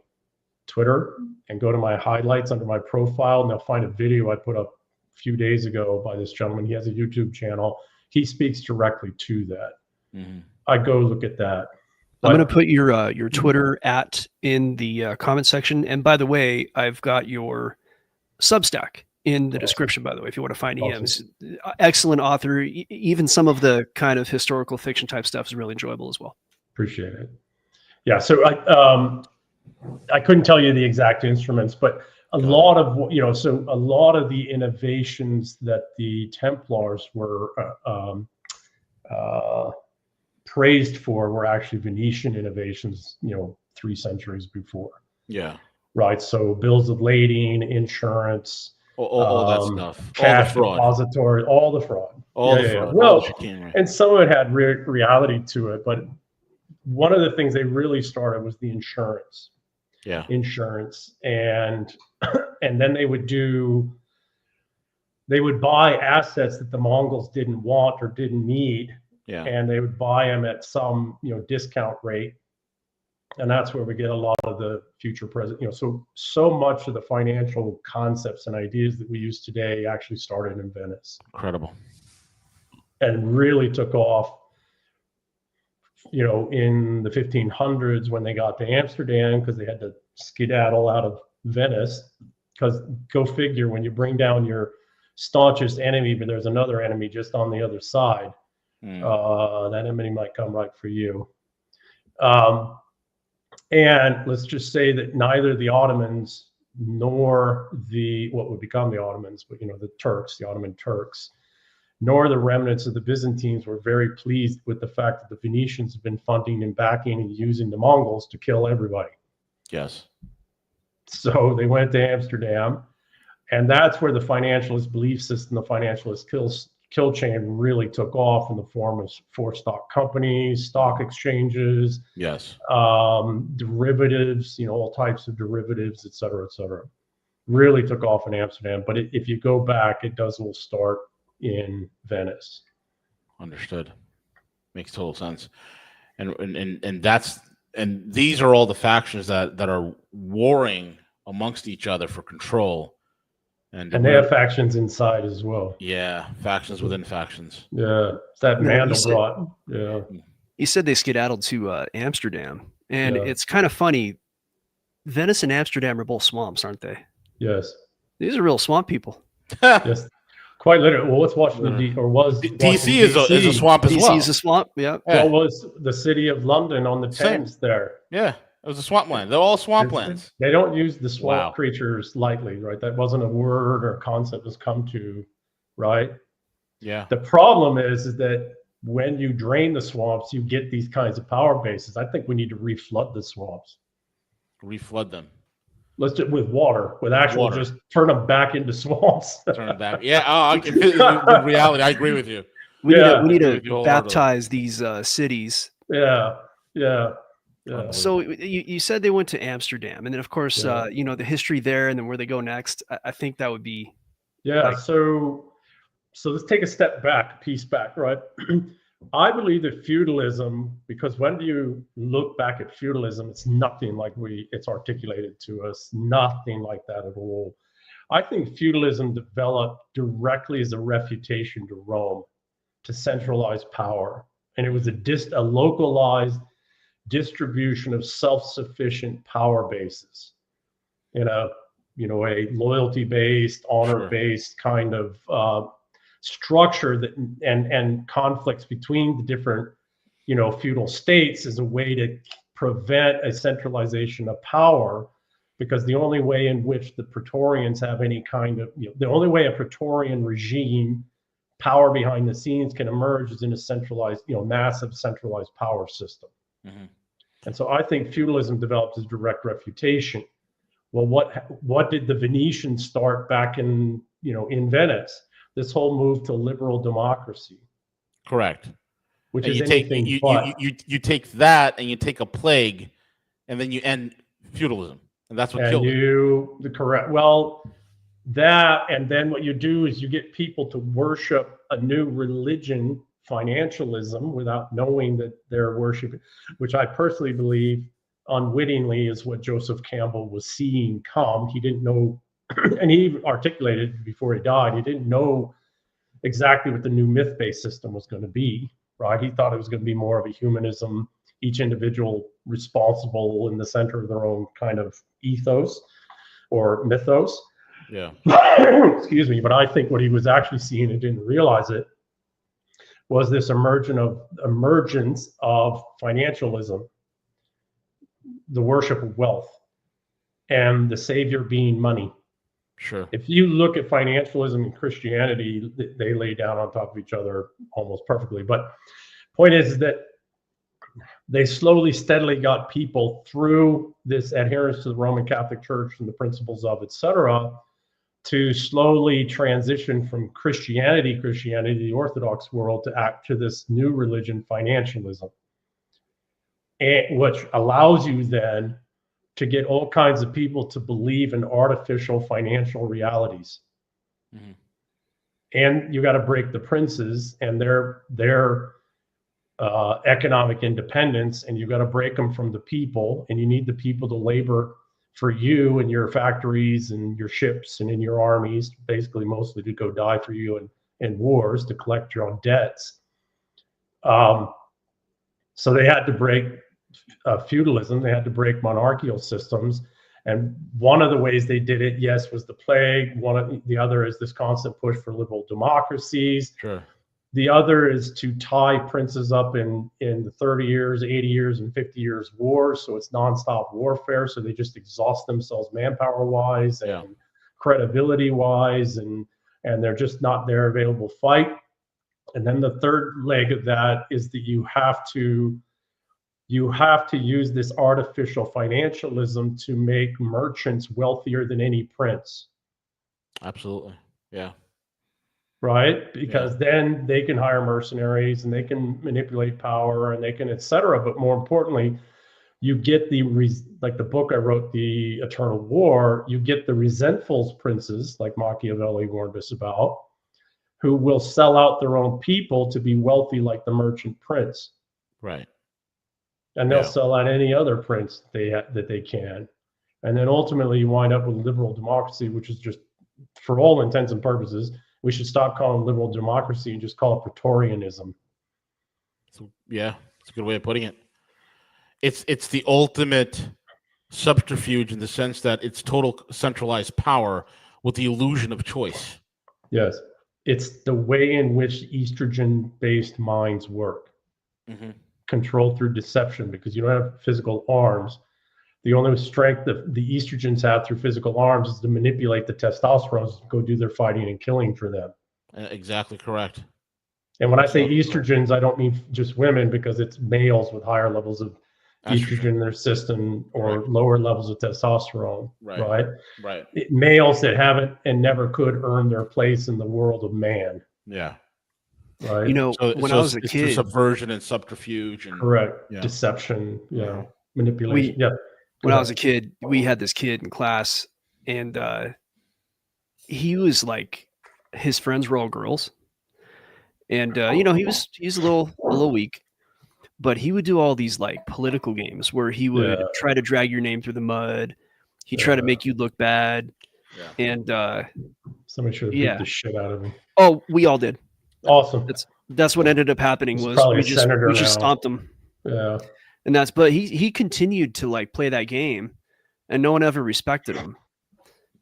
Twitter and go to my highlights under my profile, and they'll find a video I put up a few days ago by this gentleman. He has a YouTube channel. He speaks directly to that. Mm-hmm. I go look at that. I'm going to put your Twitter in the comment section. And by the way, I've got your Substack in the description, by the way, if you want to find EM's. Excellent author. Even some of the kind of historical fiction type stuff is really enjoyable as well. Appreciate it. Yeah, so I couldn't tell you the exact instruments, but a lot of the innovations that the Templars were praised for were actually Venetian innovations, 3 centuries before. Yeah. Right. So bills of lading, insurance, all that stuff, cash all the fraud, depository, all the fraud. fraud. Well, and some of it had reality to it, but one of the things they really started was the insurance. Yeah. Insurance, and then they would buy assets that the Mongols didn't want or didn't need. Yeah. And they would buy them at some discount rate. And that's where we get a lot of the future present, so much of the financial concepts and ideas that we use today actually started in Venice. Incredible. And really took off, in the 1500s when they got to Amsterdam, because they had to skedaddle out of Venice. Because go figure, when you bring down your staunchest enemy, but there's another enemy just on the other side, that enemy might come right for you. And let's just say that neither the Ottomans nor what would become the Ottomans, but the Turks, the Ottoman Turks, nor the remnants of the Byzantines were very pleased with the fact that the Venetians have been funding and backing and using the Mongols to kill everybody. Yes. So they went to Amsterdam, and that's where the financialist belief system, the financialist kill chain really took off in the form of for stock companies, stock exchanges, yes, derivatives, all types of derivatives, et cetera, really took off in Amsterdam. But if you go back, it does all start in Venice. Understood. Makes total sense. And these are all the factions that are warring amongst each other for control. And they have factions inside as well. Yeah, factions within factions. Yeah, that Mandelbrot. Yeah. You said they skedaddled to Amsterdam, and it's kind of funny. Venice and Amsterdam are both swamps, aren't they? Yes. These are real swamp people. Yes, quite literally. Well, it's Washington DC is a swamp as well. DC is a swamp. Yeah. Well, was the city of London on the Thames there? Yeah. It was a swampland. They're all swamplands. They don't use the swamp creatures lightly, right? That wasn't a word or concept that's come to, right? Yeah. The problem is that when you drain the swamps, you get these kinds of power bases. I think we need to reflood the swamps. Reflood them. Let's just with actual water. Just turn them back into swamps. Turn them back. Yeah. In reality, I agree with you. We need to baptize these cities. Yeah. So you said they went to Amsterdam, and then of course, the history there, and then where they go next. I think that would be. Yeah. So let's take a step back, piece back, right? I believe that feudalism, because when you look back at feudalism, it's nothing like it's articulated to us, nothing like that at all. I think feudalism developed directly as a refutation to Rome, to centralize power, and it was a localized distribution of self-sufficient power bases in a loyalty-based, honor-based kind of structure that and conflicts between the different feudal states as a way to prevent a centralization of power, because the only way in which the Praetorians have any kind of the only way a Praetorian regime power behind the scenes can emerge is in a centralized massive centralized power system. Mm-hmm. And so I think feudalism developed as direct refutation. Well, what did the Venetians start back in Venice? This whole move to liberal democracy. Correct. Which and is you anything take but. You take that and you take a plague, and then you end feudalism, and that's what killed it. Correct. Well, that, and then what you do is you get people to worship a new religion, financialism, without knowing that they're worshiping, which I personally believe unwittingly is what Joseph Campbell was seeing come. He didn't know, and he articulated before he died, he didn't know exactly what the new myth-based system was going to be, right? He thought it was going to be more of a humanism, each individual responsible in the center of their own kind of ethos or mythos. Yeah. Excuse me. But I think what he was actually seeing and didn't realize it was this emergence of financialism, the worship of wealth and the savior being money. Sure. If you look at financialism and Christianity, they lay down on top of each other almost perfectly. But point is that they slowly, steadily got people through this adherence to the Roman Catholic Church and the principles of, etc., to slowly transition from Christianity, the Orthodox world, to this new religion, financialism, which allows you then to get all kinds of people to believe in artificial financial realities. Mm-hmm. And you got to break the princes and their economic independence, and you got to break them from the people, and you need the people to labor for you and your factories and your ships and in your armies, basically mostly to go die for you in wars to collect your own debts. So they had to break feudalism. They had to break monarchical systems. And one of the ways they did it, yes, was the plague. The other is this constant push for liberal democracies. Sure. The other is to tie princes up in the 30 years, 80 years, and 50 years wars. So it's nonstop warfare. So they just exhaust themselves manpower-wise and credibility-wise, and they're just not there available to fight. And then the third leg of that is that you have to use this artificial financialism to make merchants wealthier than any prince. Absolutely. Yeah. Right? Because then they can hire mercenaries and they can manipulate power and they can, etc. But more importantly, you get like the book I wrote, The Eternal War, you get the resentful princes, like Machiavelli warned us about, who will sell out their own people to be wealthy like the merchant prince. Right. And they'll sell out any other prince that they can. And then ultimately you wind up with liberal democracy, which is just, for all intents and purposes, we should stop calling liberal democracy and just call it Praetorianism. So, yeah, it's a good way of putting it. It's the ultimate subterfuge in the sense that it's total centralized power with the illusion of choice. Yes. It's the way in which estrogen-based minds work. Mm-hmm. Controlled through deception, because you don't have physical arms. The only strength that the estrogens have through physical arms is to manipulate the testosterone to go do their fighting and killing for them. Exactly correct. And when I say estrogens, I don't mean just women, because it's males with higher levels of estrogen in their system or lower levels of testosterone. Right. Males that haven't and never could earn their place in the world of man. Yeah. Right. You know, when I was a kid, subversion and subterfuge and deception. Yeah. Manipulation. When I was a kid, we had this kid in class, and he was like, his friends were all girls, and he's a little weak, but he would do all these like political games where he would try to drag your name through the mud. He tried to make you look bad, and somebody should have beat the shit out of him. Oh, we all did. Awesome. That's what ended up happening. Was we just stomped him. Yeah. And but he continued to like play that game, and no one ever respected him.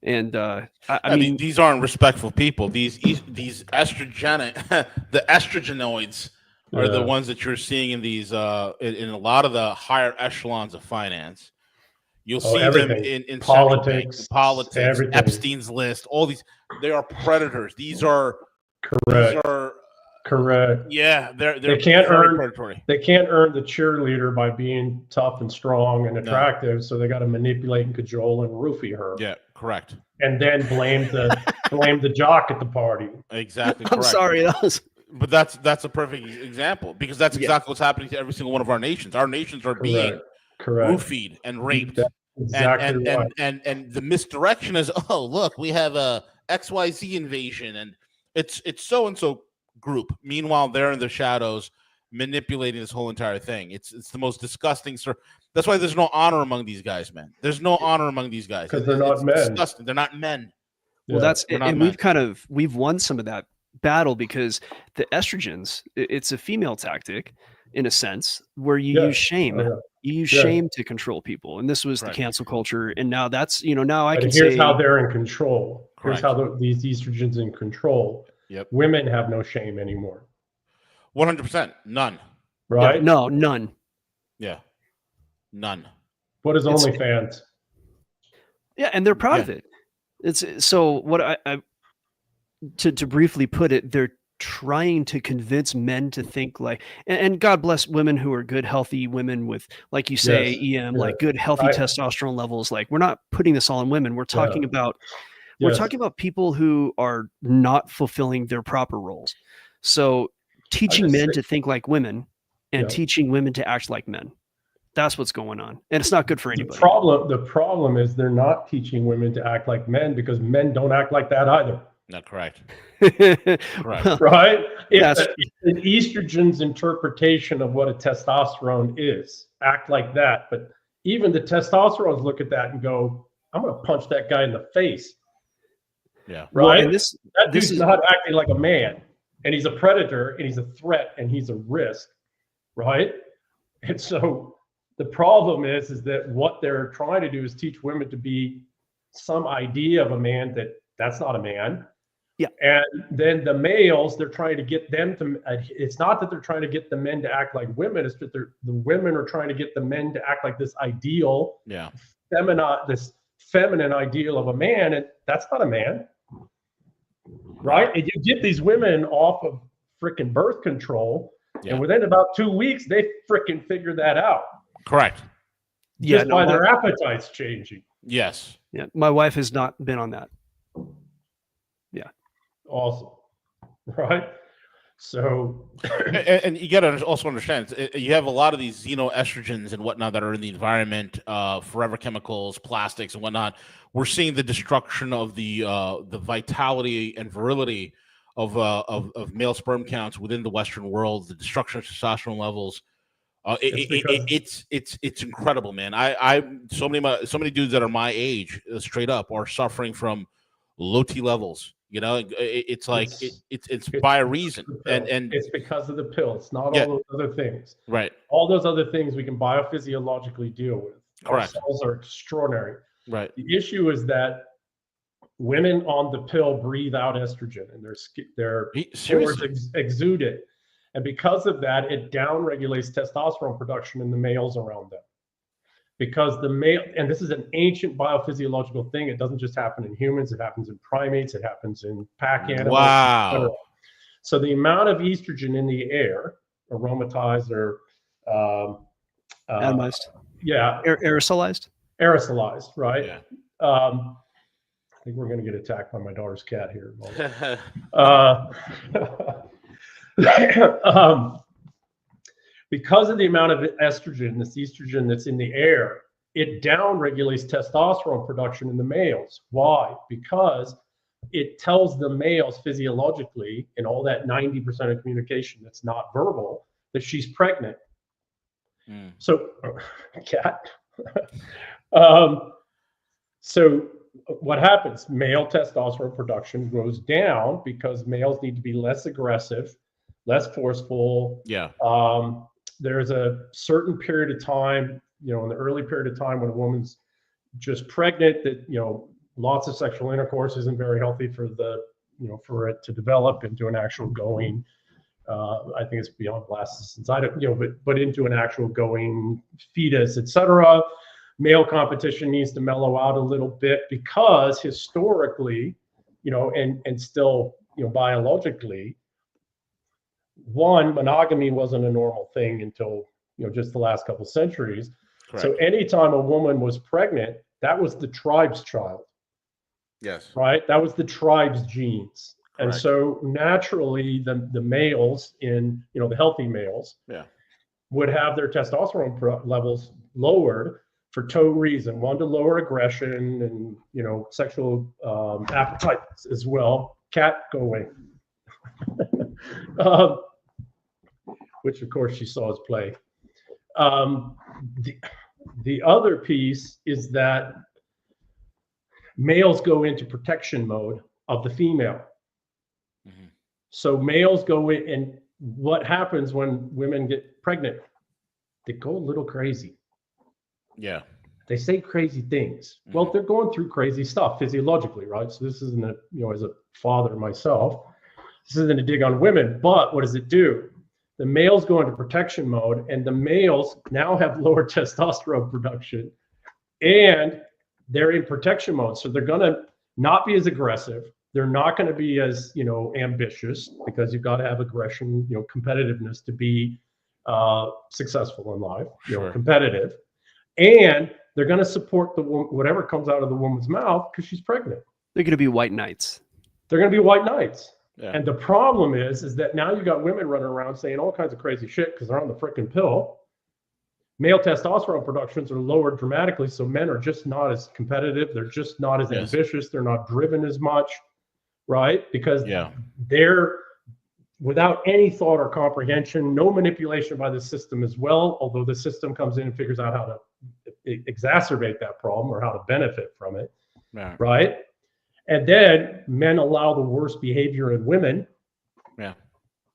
And I mean, these aren't respectful people. These the estrogenoids are the ones that you're seeing in these in a lot of the higher echelons of finance. You'll see them in politics, everything. Epstein's List, all these. They are predators. These are correct. Yeah, they can't earn predatory. They can't earn the cheerleader by being tough and strong and attractive. So they got to manipulate and cajole and roofie her. Yeah, correct. And then blame the jock at the party. Exactly. I'm sorry, but that's a perfect example, because that's exactly what's happening to every single one of our nations. Our nations are being roofied and raped. Exactly right. And the misdirection is, oh, look, we have a XYZ invasion, and it's so and so group. Meanwhile, they're in the shadows manipulating this whole entire thing. It's the most disgusting. That's why there's no honor among these guys, man. There's no honor among these guys because they're not men. Disgusting. They're not men. Well, we've won some of that battle, because the estrogens, it's a female tactic in a sense, where you use shame. You use shame to control people, and this was the cancel culture. And now that's now I can say here's how they're in these estrogens in control. Yep. Women have no shame anymore. 100%. None. Right? Yeah, no, none. Yeah. None. What is OnlyFans? Yeah, and they're proud of it. It's so what I to briefly put it, they're trying to convince men to think like, and God bless women who are good, healthy women with, like you say, Yes, EM, like good, healthy testosterone levels. Like, we're not putting this all on women. We're talking about we're talking about people who are not fulfilling their proper roles. So teaching men to think like women and teaching women to act like men. That's what's going on. And it's not good for anybody. The problem is they're not teaching women to act like men, because men don't act like that either. Not correct. Right. Right? It's an estrogen's interpretation of what a testosterone is. Act like that. But even the testosterones look at that and go, I'm going to punch that guy in the face. Yeah. Right? Well, that dude's not acting like a man. And he's a predator, and he's a threat, and he's a risk. Right? And so the problem is that what they're trying to do is teach women to be some idea of a man that's not a man. Yeah. And then the males, they're trying to get them to, it's not that they're trying to get the men to act like women, it's that the women are trying to get the men to act like this ideal, this feminine ideal of a man. And that's not a man. Right? And you get these women off of freaking birth control. Yeah. And within about 2 weeks, they freaking figure that out. Correct. Just by their appetites changing. Yes. Yeah. My wife has not been on that. Yeah. Awesome. Right. So, and you got to also understand, you have a lot of these xenoestrogens and whatnot that are in the environment, forever chemicals, plastics, and whatnot. We're seeing the destruction of the vitality and virility of male sperm counts within the Western world. The destruction of testosterone levels. It's incredible, man. So many dudes that are my age, straight up, are suffering from low T levels. It's like it's by a reason, and it's because of the pill. It's not all those other things. Right. All those other things we can biophysiologically deal with. Correct. Our cells are extraordinary. Right. The issue is that women on the pill breathe out estrogen, and their pores exude it. And because of that, it downregulates testosterone production in the males around them. Because the male, and this is an ancient biophysiological thing, it doesn't just happen in humans, it happens in primates, it happens in pack animals. Wow. So the amount of estrogen in the air, aromatized or atomized. Yeah. Aerosolized? Aerosolized, right? Yeah. I think we're going to get attacked by my daughter's cat here. Because of the amount of estrogen, this estrogen that's in the air, it downregulates testosterone production in the males. Why? Because it tells the males physiologically, in all that 90% of communication that's not verbal, that she's pregnant. So, cat. So what happens? Male testosterone production goes down because males need to be less aggressive, less forceful. Yeah. There's a certain period of time, in the early period of time when a woman's just pregnant, that, lots of sexual intercourse isn't very healthy for for it to develop into an actual going. I think it's beyond blastocysts, but into an actual going fetus, etc. Male competition needs to mellow out a little bit because historically, and still, biologically, monogamy wasn't a normal thing until, just the last couple centuries. Correct. So anytime a woman was pregnant, that was the tribe's child. Yes. Right? That was the tribe's genes. Correct. And so naturally the males the healthy males would have their testosterone levels lowered for two reasons. One, to lower aggression and, sexual appetite as well. Cat, go away. Which of course she saw us play. The other piece is that males go into protection mode of the female. Mm-hmm. So males go in, and what happens when women get pregnant? They go a little crazy. Yeah. They say crazy things. Mm-hmm. Well, they're going through crazy stuff physiologically, right? So this isn't as a father myself, this isn't a dig on women, but what does it do? The males go into protection mode, and the males now have lower testosterone production, and they're in protection mode. So they're going to not be as aggressive. They're not going to be as, ambitious, because you've got to have aggression, competitiveness to be successful in life, competitive. And they're going to support whatever comes out of the woman's mouth because she's pregnant. They're going to be white knights. They're going to be white knights. Yeah. And the problem is that now you got women running around saying all kinds of crazy shit because they're on the freaking pill. Male testosterone productions are lowered dramatically, so men are just not as competitive. They're just not as ambitious. They're not driven as much, right? Because they're without any thought or comprehension, no manipulation by the system as well, although the system comes in and figures out how to exacerbate that problem or how to benefit from it, right? And then men allow the worst behavior in women,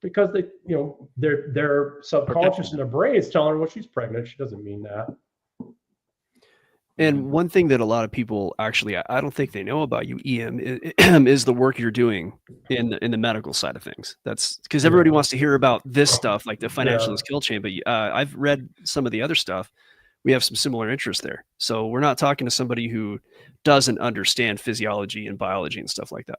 because they, their subconscious in their brain is telling her, well, she's pregnant. She doesn't mean that. And one thing that a lot of people actually, I don't think they know about you, EM, is the work you're doing in the medical side of things. That's because everybody wants to hear about this stuff, like the financialist kill chain. But I've read some of the other stuff. We have some similar interests there. So we're not talking to somebody who doesn't understand physiology and biology and stuff like that.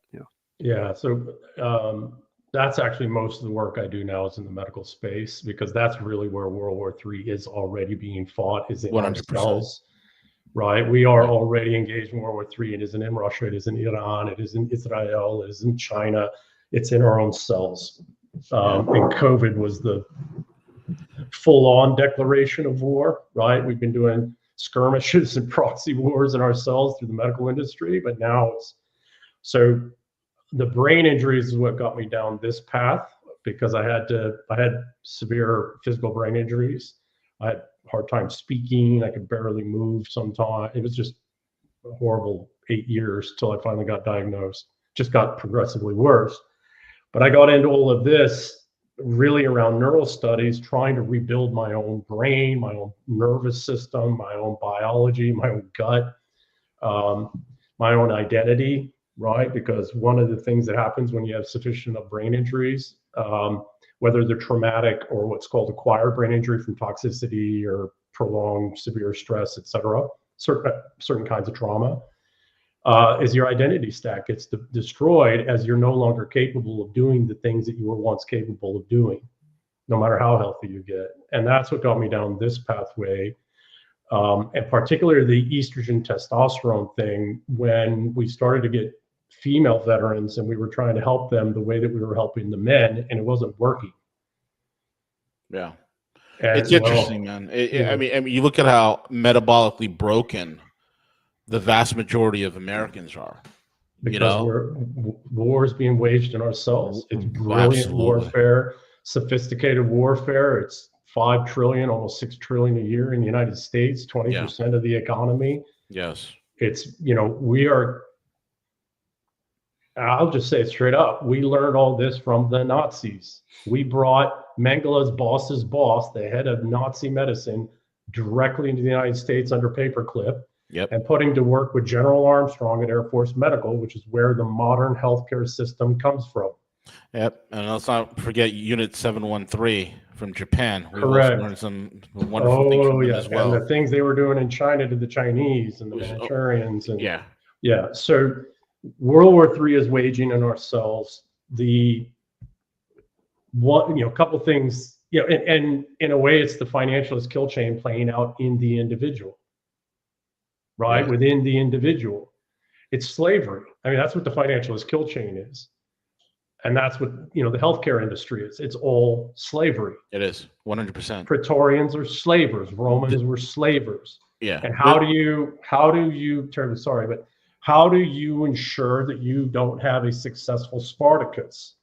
Yeah. So that's actually most of the work I do now is in the medical space, because that's really where World War III is already being fought, is in 100%. Ourselves. Right. We are already engaged in World War III. It isn't in Russia. It isn't in Iran. It is in Israel. It is in China. It's in our own cells. And COVID was the full-on declaration of war, right? We've been doing skirmishes and proxy wars in our cells through the medical industry, but now so the brain injuries is what got me down this path, because I had severe physical brain injuries. I had a hard time speaking. I could barely move sometimes. It was just a horrible 8 years till I finally got diagnosed. Just got progressively worse. But I got into all of this really around neural studies, trying to rebuild my own brain, my own nervous system, my own biology, my own gut, my own identity, right? Because one of the things that happens when you have sufficient of brain injuries, whether they're traumatic or what's called acquired brain injury from toxicity or prolonged severe stress, et cetera, certain kinds of trauma, is your identity stack gets destroyed, as you're no longer capable of doing the things that you were once capable of doing, no matter how healthy you get. And that's what got me down this pathway. And particularly the estrogen testosterone thing, when we started to get female veterans and we were trying to help them the way that we were helping the men, and it wasn't working. Yeah. And it's interesting, man. I mean, you look at how metabolically broken the vast majority of Americans are. Because wars being waged in ourselves. It's brilliant warfare, sophisticated warfare. It's 5 trillion, almost 6 trillion a year in the United States, 20% of the economy. Yes. It's, we are, I'll just say it straight up. We learned all this from the Nazis. We brought Mengele's boss's boss, the head of Nazi medicine, directly into the United States under paperclip. Yep. And put him to work with General Armstrong at Air Force Medical, which is where the modern healthcare system comes from. Yep. And let's not forget Unit 713 from Japan. We Correct. also learned some wonderful things from them as well. And the things they were doing in China to the Chinese and the Manchurians. And yeah. So World War III is waging in ourselves. A couple things, and in a way, it's the financialist kill chain playing out in the individual. Right, within the individual, it's slavery. I mean, that's what the financialist kill chain is, and that's what the healthcare industry is. It's all slavery. It is 100%. Praetorians are slavers. Romans were slavers. Yeah. And how do you ensure that you don't have a successful Spartacus?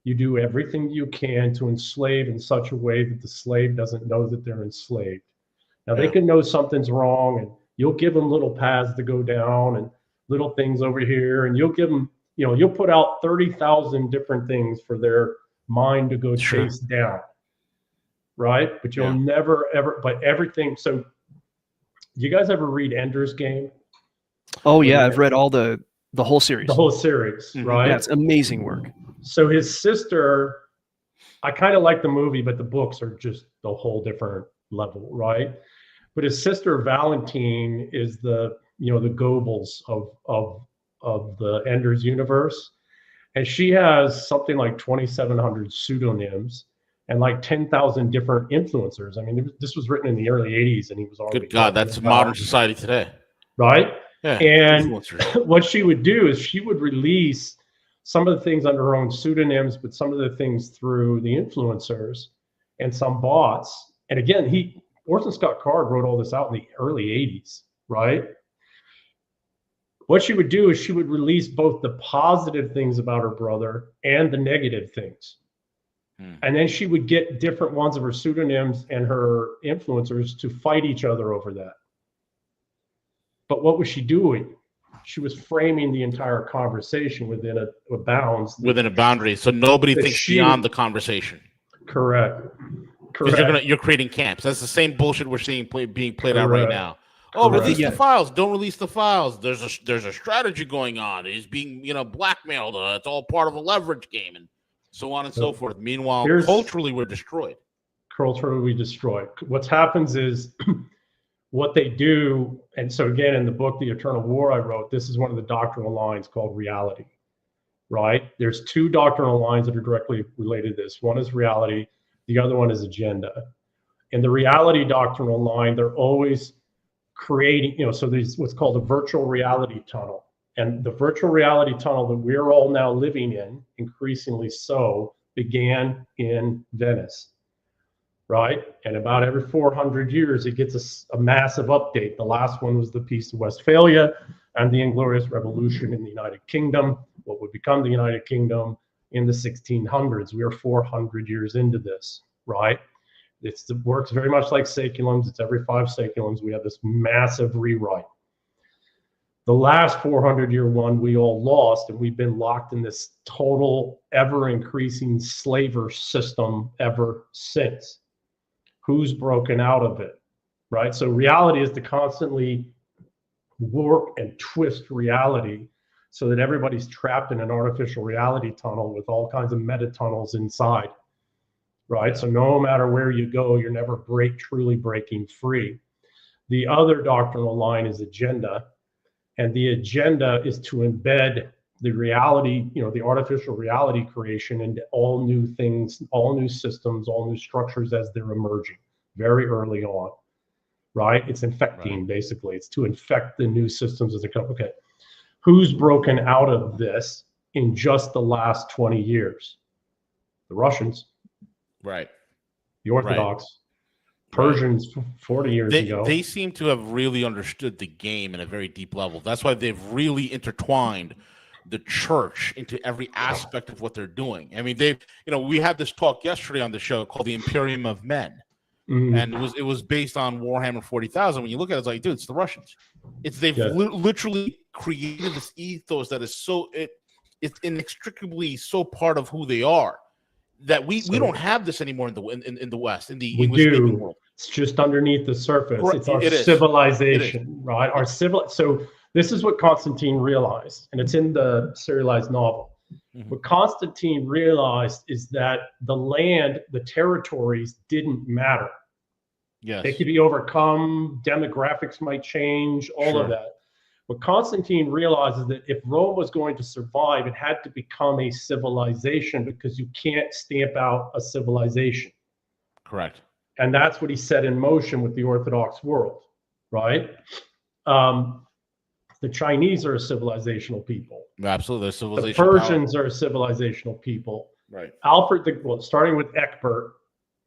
You do everything you can to enslave in such a way that the slave doesn't know that they're enslaved. Now they can know something's wrong, and you'll give them little paths to go down and little things over here, and you'll give them, you'll put out 30,000 different things for their mind to go chase down, right? But you'll never, ever, but everything. So you guys ever read Ender's Game? Oh yeah, I've read all the whole series. The whole series, right? Yeah, it's amazing work. So his sister, I kind of like the movie, but the books are just a whole different level, right? But his sister Valentine is the Goebbels of the Ender's universe, and she has something like 2,700 pseudonyms and like 10,000 different influencers. I mean, this was written in the early 80s, and he was already good God, that's modern society today, right? Yeah, and what she would do is she would release some of the things under her own pseudonyms, but some of the things through the influencers and some bots. And again, Orson Scott Card wrote all this out in the early 80s, right? What she would do is she would release both the positive things about her brother and the negative things. And then she would get different ones of her pseudonyms and her influencers to fight each other over that. But what was she doing? She was framing the entire conversation within a bounds. Within a boundary, so nobody thinks beyond the conversation. Correct. You're creating camps. That's the same bullshit we're seeing being played out right now. Oh, release the files. Don't release the files. There's a strategy going on. He's being blackmailed. It's all part of a leverage game, and so on and so forth. Meanwhile, culturally, we're destroyed. Culturally, we destroy. What happens is what they do, and so again, in the book, The Eternal War I wrote, this is one of the doctrinal lines called reality, right? There's two doctrinal lines that are directly related to this. One is reality. The other one is agenda. In the reality doctrinal line, they're always creating, so there's what's called a virtual reality tunnel. And the virtual reality tunnel that we're all now living in, increasingly so, began in Venice, right? And about every 400 years, it gets a massive update. The last one was the Peace of Westphalia and the Inglorious Revolution in the United Kingdom, what would become the United Kingdom in the 1600s. We are 400 years into this, right? It works very much like saeculums. It's every 5 saeculums. We have this massive rewrite. The last 400-year one we all lost, and we've been locked in this total, ever-increasing slaver system ever since. Who's broken out of it, right? So reality is to constantly warp and twist reality so that everybody's trapped in an artificial reality tunnel with all kinds of meta tunnels inside, right? So no matter where you go, you're never truly breaking free. The other doctrinal line is agenda. And the agenda is to embed the reality, the artificial reality creation into all new things, all new systems, all new structures as they're emerging very early on, right? It's infecting, basically. It's to infect the new systems as they come. Okay, who's broken out of this in just the last 20 years? The Russians. Right. The Orthodox. Persians 40 years ago. They seem to have really understood the game at a very deep level. That's why they've really intertwined the church into every aspect of what they're doing. I mean, we had this talk yesterday on the show called the Imperium of Men. And it was based on Warhammer 40,000. When you look at it, it's like, dude, it's the Russians. They've literally created this ethos that is it's inextricably so part of who they are that we don't have this anymore in the West, in the English-speaking world. It's just underneath the surface. It's our civilization, right? So this is what Constantine realized, and it's in the serialized novel. What Constantine realized is that the land, the territories didn't matter. Yes. They could be overcome, demographics might change, all of that. What Constantine realized is that if Rome was going to survive, it had to become a civilization, because you can't stamp out a civilization. Correct. And that's what he set in motion with the Orthodox world, right? The Chinese are a civilizational people. Absolutely, the Persians are a civilizational people. Right. Starting with Egbert,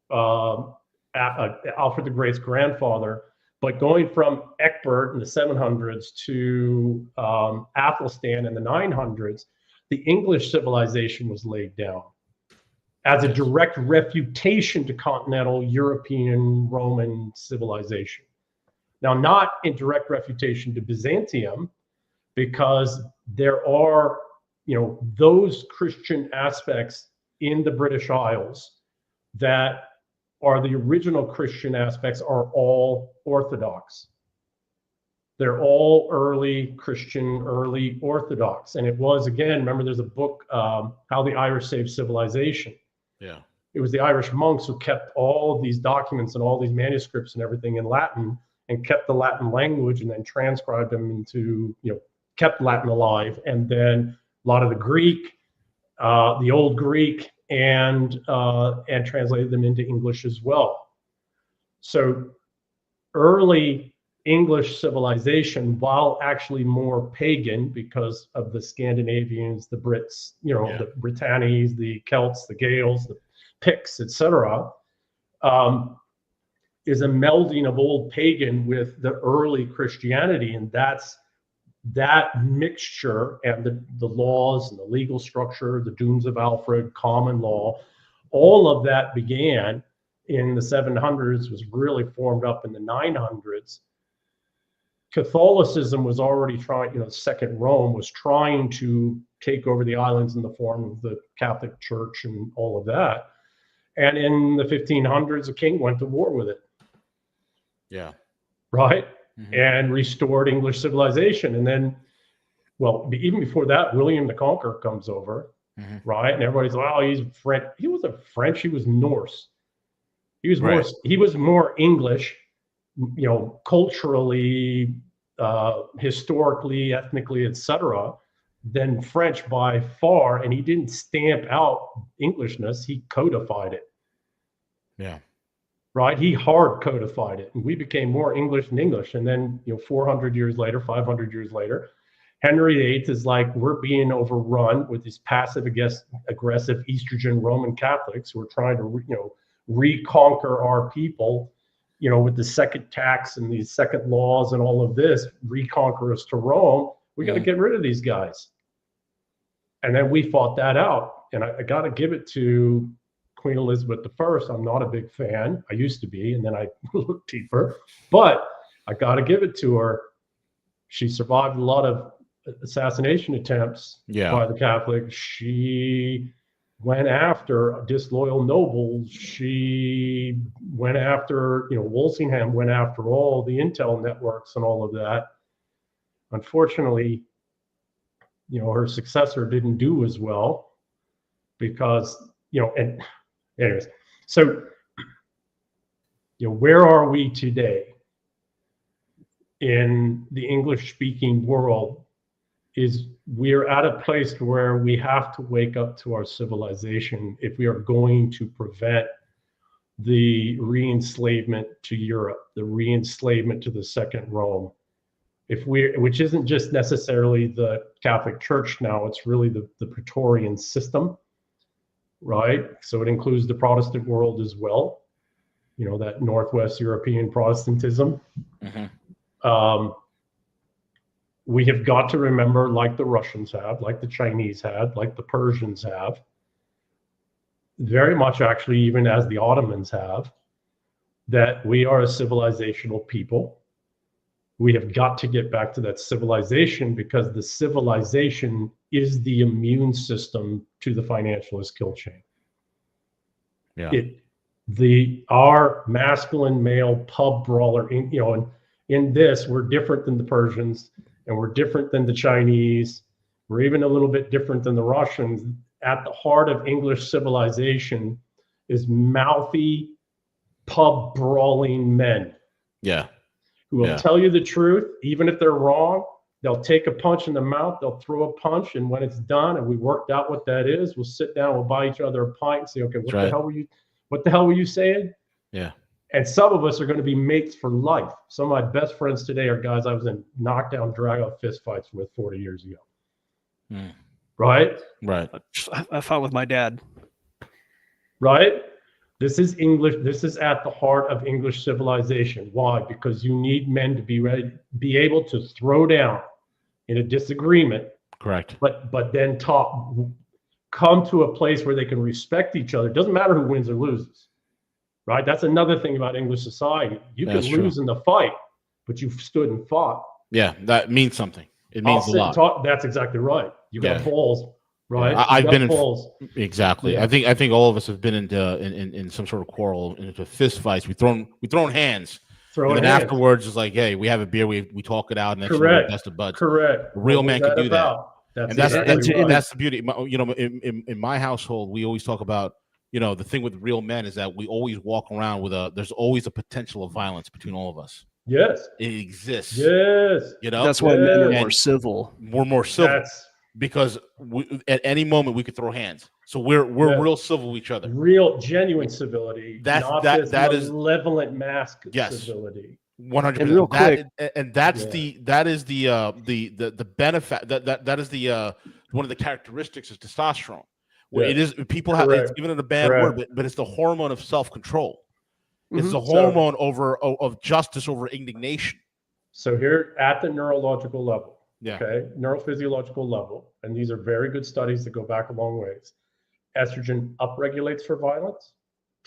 Alfred the Great's grandfather, but going from Egbert in the 700s to Athelstan in the 900s, the English civilization was laid down as a direct refutation to continental European Roman civilization. Now, not in direct refutation to Byzantium, because there are, those Christian aspects in the British Isles that are the original Christian aspects are all Orthodox. They're all early Christian, early Orthodox. And it was, again, remember there's a book, How the Irish Saved Civilization. Yeah. It was the Irish monks who kept all of these documents and all these manuscripts and everything in Latin and kept the Latin language and then transcribed them into, kept Latin alive. And then a lot of the Greek, the old Greek, and translated them into English as well. So early English civilization, while actually more pagan because of the Scandinavians, the Brits, the Britannies, the Celts, the Gaels, the Picts, etc., is a melding of old pagan with the early Christianity, and that mixture and the laws and the legal structure, the Dooms of Alfred, common law, all of that began in the 700s, was really formed up in the 900s. Catholicism was already trying, Second Rome was trying to take over the islands in the form of the Catholic Church and all of that. And in the 1500s, a king went to war with it. Yeah. Right? Mm-hmm. And restored English civilization. And then, well, even before that, William the Conqueror comes over, mm-hmm. right? And everybody's like, oh, he's French. He wasn't French, he was Norse. He was right. he was more English, culturally, historically, ethnically, etc., than French by far. And he didn't stamp out Englishness, he codified it. Yeah. Right? He hard codified it, and we became more English than English. And then, 400 years later, 500 years later, Henry VIII is like, we're being overrun with these passive, aggressive estrogen Roman Catholics who are trying to, reconquer our people, with the second tax and these second laws and all of this, reconquer us to Rome. We got to get rid of these guys. And then we fought that out. And I got to give it to Queen Elizabeth I. I'm not a big fan. I used to be, and then I looked deeper. But I got to give it to her. She survived a lot of assassination attempts by the Catholics. She went after disloyal nobles. She went after, Walsingham went after all the intel networks and all of that. Unfortunately, her successor didn't do as well because, and anyways, so, where are we today in the English-speaking world? Is we're at a place where we have to wake up to our civilization if we are going to prevent the re-enslavement to Europe, the re-enslavement to the Second Rome. Which isn't just necessarily the Catholic Church now, it's really the Praetorian system. Right? So it includes the Protestant world as well, that Northwest European Protestantism. Mm-hmm. We have got to remember, like the Russians have, like the Chinese had, like the Persians have, very much actually even as the Ottomans have, that we are a civilizational people. We have got to get back to that civilization because the civilization is the immune system to the financialist kill chain. Yeah. Our masculine male pub brawler, in this, we're different than the Persians, and we're different than the Chinese. We're even a little bit different than the Russians. At the heart of English civilization is mouthy, pub brawling men. Yeah. Who will tell you the truth, even if they're wrong. They'll take a punch in the mouth, they'll throw a punch, and when it's done and we worked out what that is, we'll sit down, we'll buy each other a pint and say, okay, what the hell were you saying? Yeah. And some of us are going to be mates for life. Some of my best friends today are guys I was in knockdown, drag-out fist fights with 40 years ago. Mm. Right? Right. I fought with my dad. Right? This is English. This is at the heart of English civilization. Why? Because you need men to be able to throw down in a disagreement. Correct. But then come to a place where they can respect each other. It doesn't matter who wins or loses. Right? That's another thing about English society. You can lose in the fight, but you've stood and fought. Yeah, that means something. It means a lot. That's exactly right. You got balls. Right. Yeah, I've been in exactly. Yeah. I think all of us have been in some sort of quarrel, into fist fights. We've thrown hands. And then afterwards, it's like, hey, we have a beer. We talk it out, and then that's the buds. Correct. A real man can do that. That's the beauty. In my household, we always talk about, the thing with real men is that we always walk around with there's always a potential of violence between all of us. Yes. It exists. Yes. You know, That's why men are Yeah. more civil. we're more civil That's because at any moment we could throw hands. So we're Yeah. real civil with each other. real, genuine civility, That's- not that- this that is- malevolent mask Yes. civility. 100%. And real quick, And that's Yeah. the benefit that is the one of the characteristics of testosterone. Where Yeah. it is people have it's Correct. given it a bad Correct. word, but it's the hormone of self-control. It's Mhm. the hormone of justice over indignation. So here at the neurological level, Yeah. okay, neurophysiological level, and these are very good studies that go back a long ways. Estrogen upregulates for violence,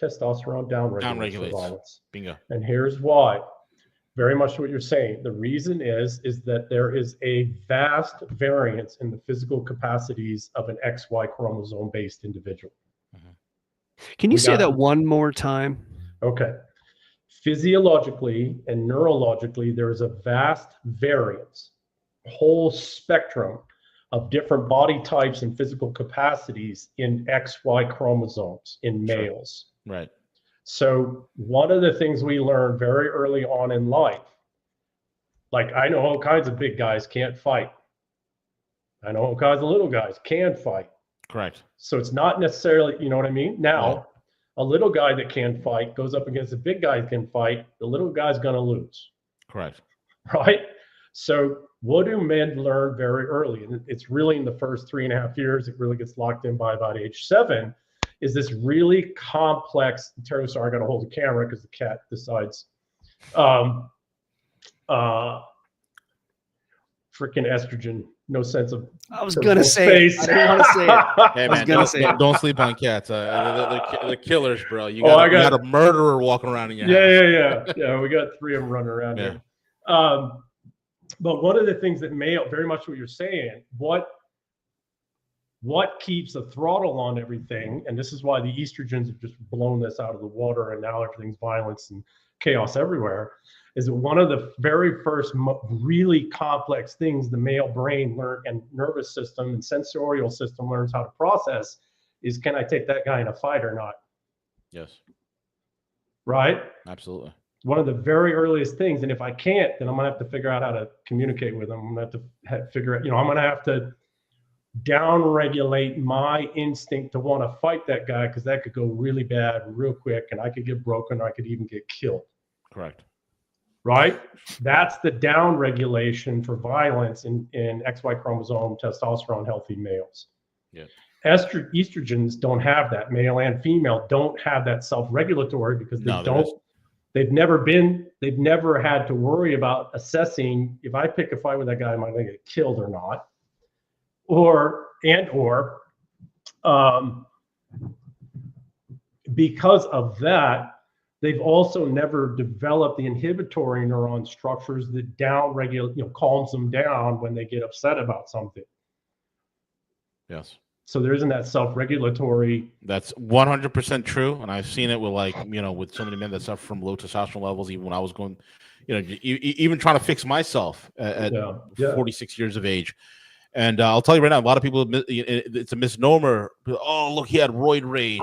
testosterone downregulates Downregulates. for violence. Bingo. And here's why. Very much what you're saying. The reason is that there is a vast variance in the physical capacities of an XY chromosome based individual. Can you We say got- that one more time? Okay. Physiologically and neurologically, there is a vast variance, whole spectrum of different body types and physical capacities in XY chromosomes in Sure. males. Right. So one of the things we learned very early on in life, like I know all kinds of big guys can't fight. I know all kinds of little guys can fight. Correct. So it's not necessarily, you know what I mean? Now, Right. a little guy that can fight goes up against a big guy that can fight. The little guy's going to lose, Correct. right? So what do men learn very early? And it's really in the first 3.5 years, it really gets locked in by about age 7, is this really complex, sorry, I got to hold the camera because the cat decides. Freaking estrogen, no sense of. I was gonna say it. I didn't want to say it. Hey was man, gonna say don't sleep on cats. They're killers, bro. You Oh, got, you got a murderer walking around in your house. Yeah. We got 3 of them running around Yeah. here. But one of the things that very much what you're saying, what keeps the throttle on everything, and this is why the estrogens have just blown this out of the water, and now everything's violence and chaos everywhere, is that one of the very first really complex things the male brain and nervous system and sensorial system learns how to process is, can I take that guy in a fight or not? Yes. Right? Absolutely. One of the very earliest things. And if I can't, then I'm going to have to figure out how to communicate with them. I'm going to have to figure out, I'm going to have to down-regulate my instinct to want to fight that guy, because that could go really bad real quick, and I could get broken, or I could even get killed. Correct. Right? That's the down-regulation for violence in XY chromosome, testosterone, healthy males. Yeah. Estrogens don't have that. Male and female don't have that self-regulatory because they've never had to worry about assessing, if I pick a fight with that guy, am I going to get killed or not? Or because of that, they've also never developed the inhibitory neuron structures that down-regulate, calms them down when they get upset about something. Yes. So there isn't that self-regulatory. That's 100% true, and I've seen it with with so many men that suffer from low testosterone levels. Even when I was going, even trying to fix myself at 46 years of age. And I'll tell you right now, a lot of people, it's a misnomer. Oh, look, he had roid rage,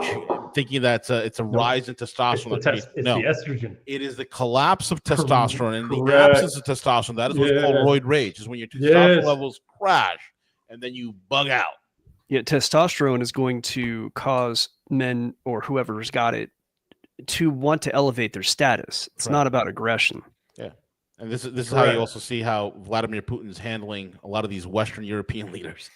thinking that it's a rise in testosterone. It's the estrogen. It is the collapse of testosterone, and the Correct. absence of testosterone. That is what's called roid rage. Is when your testosterone levels crash, and then you bug out. Yeah, testosterone is going to cause men or whoever's got it to want to elevate their status. It's not about aggression. Yeah. And this is how you also see how Vladimir Putin is handling a lot of these Western European leaders.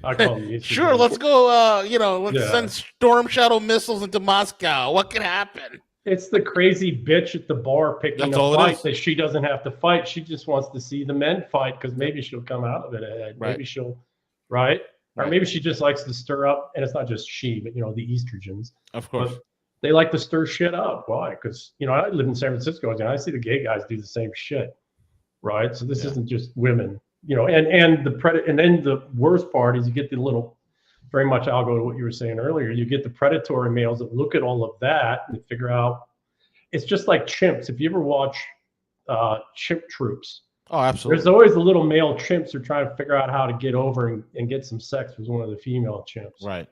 I call them sure, let's go. Let's send Storm Shadow missiles into Moscow. What could happen? It's the crazy bitch at the bar picking a fight that she doesn't have to fight. She just wants to see the men fight because maybe she'll come out of it ahead. Right. Maybe she'll, or maybe she just likes to stir up. And it's not just she, but the estrogens. Of course. But they like to stir shit up. Why? Because I live in San Francisco, and I see the gay guys do the same shit, right? So this isn't just women, and then the worst part is you get the little, very much I'll go to what you were saying earlier. You get the predatory males that look at all of that and figure out. It's just like chimps. If you ever watch Chimp Troops, oh, absolutely. There's always the little male chimps who are trying to figure out how to get over and get some sex with one of the female chimps, right?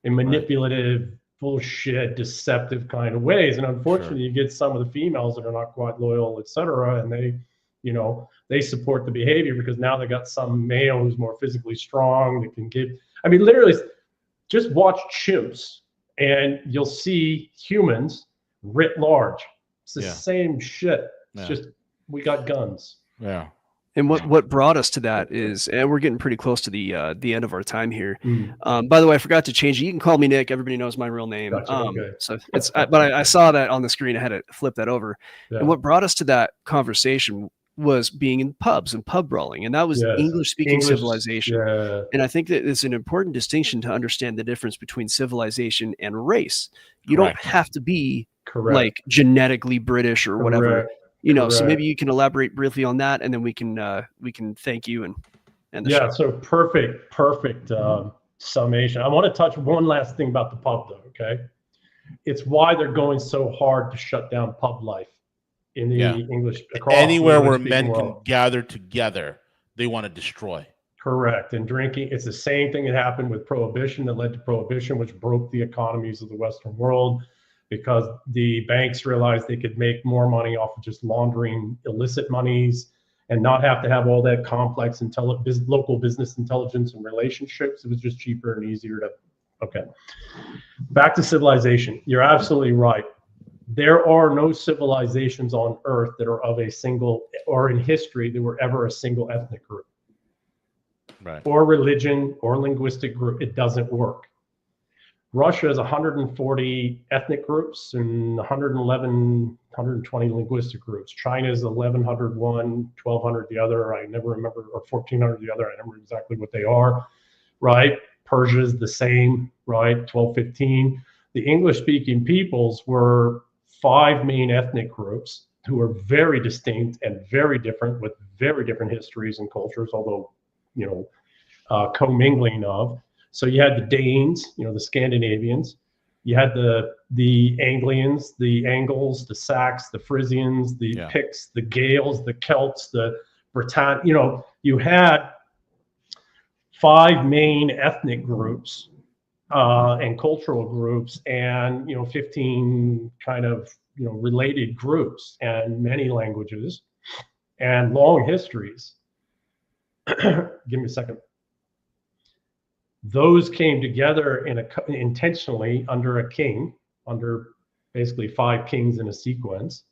And manipulative. bullshit, deceptive kind of ways. And unfortunately, you get some of the females that are not quite loyal, etc., and they, you know, they support the behavior because now they got some male who's more physically strong that can give. I mean, literally, just watch chimps, and you'll see humans writ large. It's the same shit. It's just we got guns. Yeah. And what brought us to that is, and we're getting pretty close to the end of our time here. By the way, I forgot to change it. You can call me Nick. Everybody knows my real name. Gotcha, okay. So it's, but I saw that on the screen. I had to flip that over. And what brought us to that conversation was being in pubs and pub brawling, and that was English-speaking civilization. Yeah. And I think that it's an important distinction to understand the difference between civilization and race. You don't have to be like genetically British or whatever. You know, so maybe you can elaborate briefly on that, and then we can thank you and the show. So perfect summation. I want to touch one last thing about the pub, though. Okay, it's why they're going so hard to shut down pub life in the English across anywhere where men world. Can gather together, they want to destroy. Correct. And drinking, it's the same thing that happened with prohibition that led to prohibition, which broke the economies of the Western world, because the banks realized they could make more money off of just laundering illicit monies and not have to have all that complex local business intelligence and relationships. It was just cheaper and easier to, okay. Back to civilization. You're absolutely right. There are no civilizations on earth that are of a single, or in history, that were ever a single ethnic group. Right. Or religion or linguistic group. It doesn't work. Russia has 140 ethnic groups and 111, 120 linguistic groups. China is 1,100 one, 1,200 the other. I never remember, or 1,400 the other. I remember exactly what they are, right? Persia is the same, right? 12, 15. The English-speaking peoples were 5 main ethnic groups who are very distinct and very different, with very different histories and cultures, although, you know, commingling of. So you had the Danes, you know, the Scandinavians. You had the Anglians, the Angles, the Sacs, the Frisians, the Picts, the Gaels, the Celts, the Britann. You know, you had 5 main ethnic groups and cultural groups, and, you know, 15 kind of, you know, related groups, and many languages and long histories. Give me a second. Those came together intentionally under a king, under basically 5 kings in a sequence,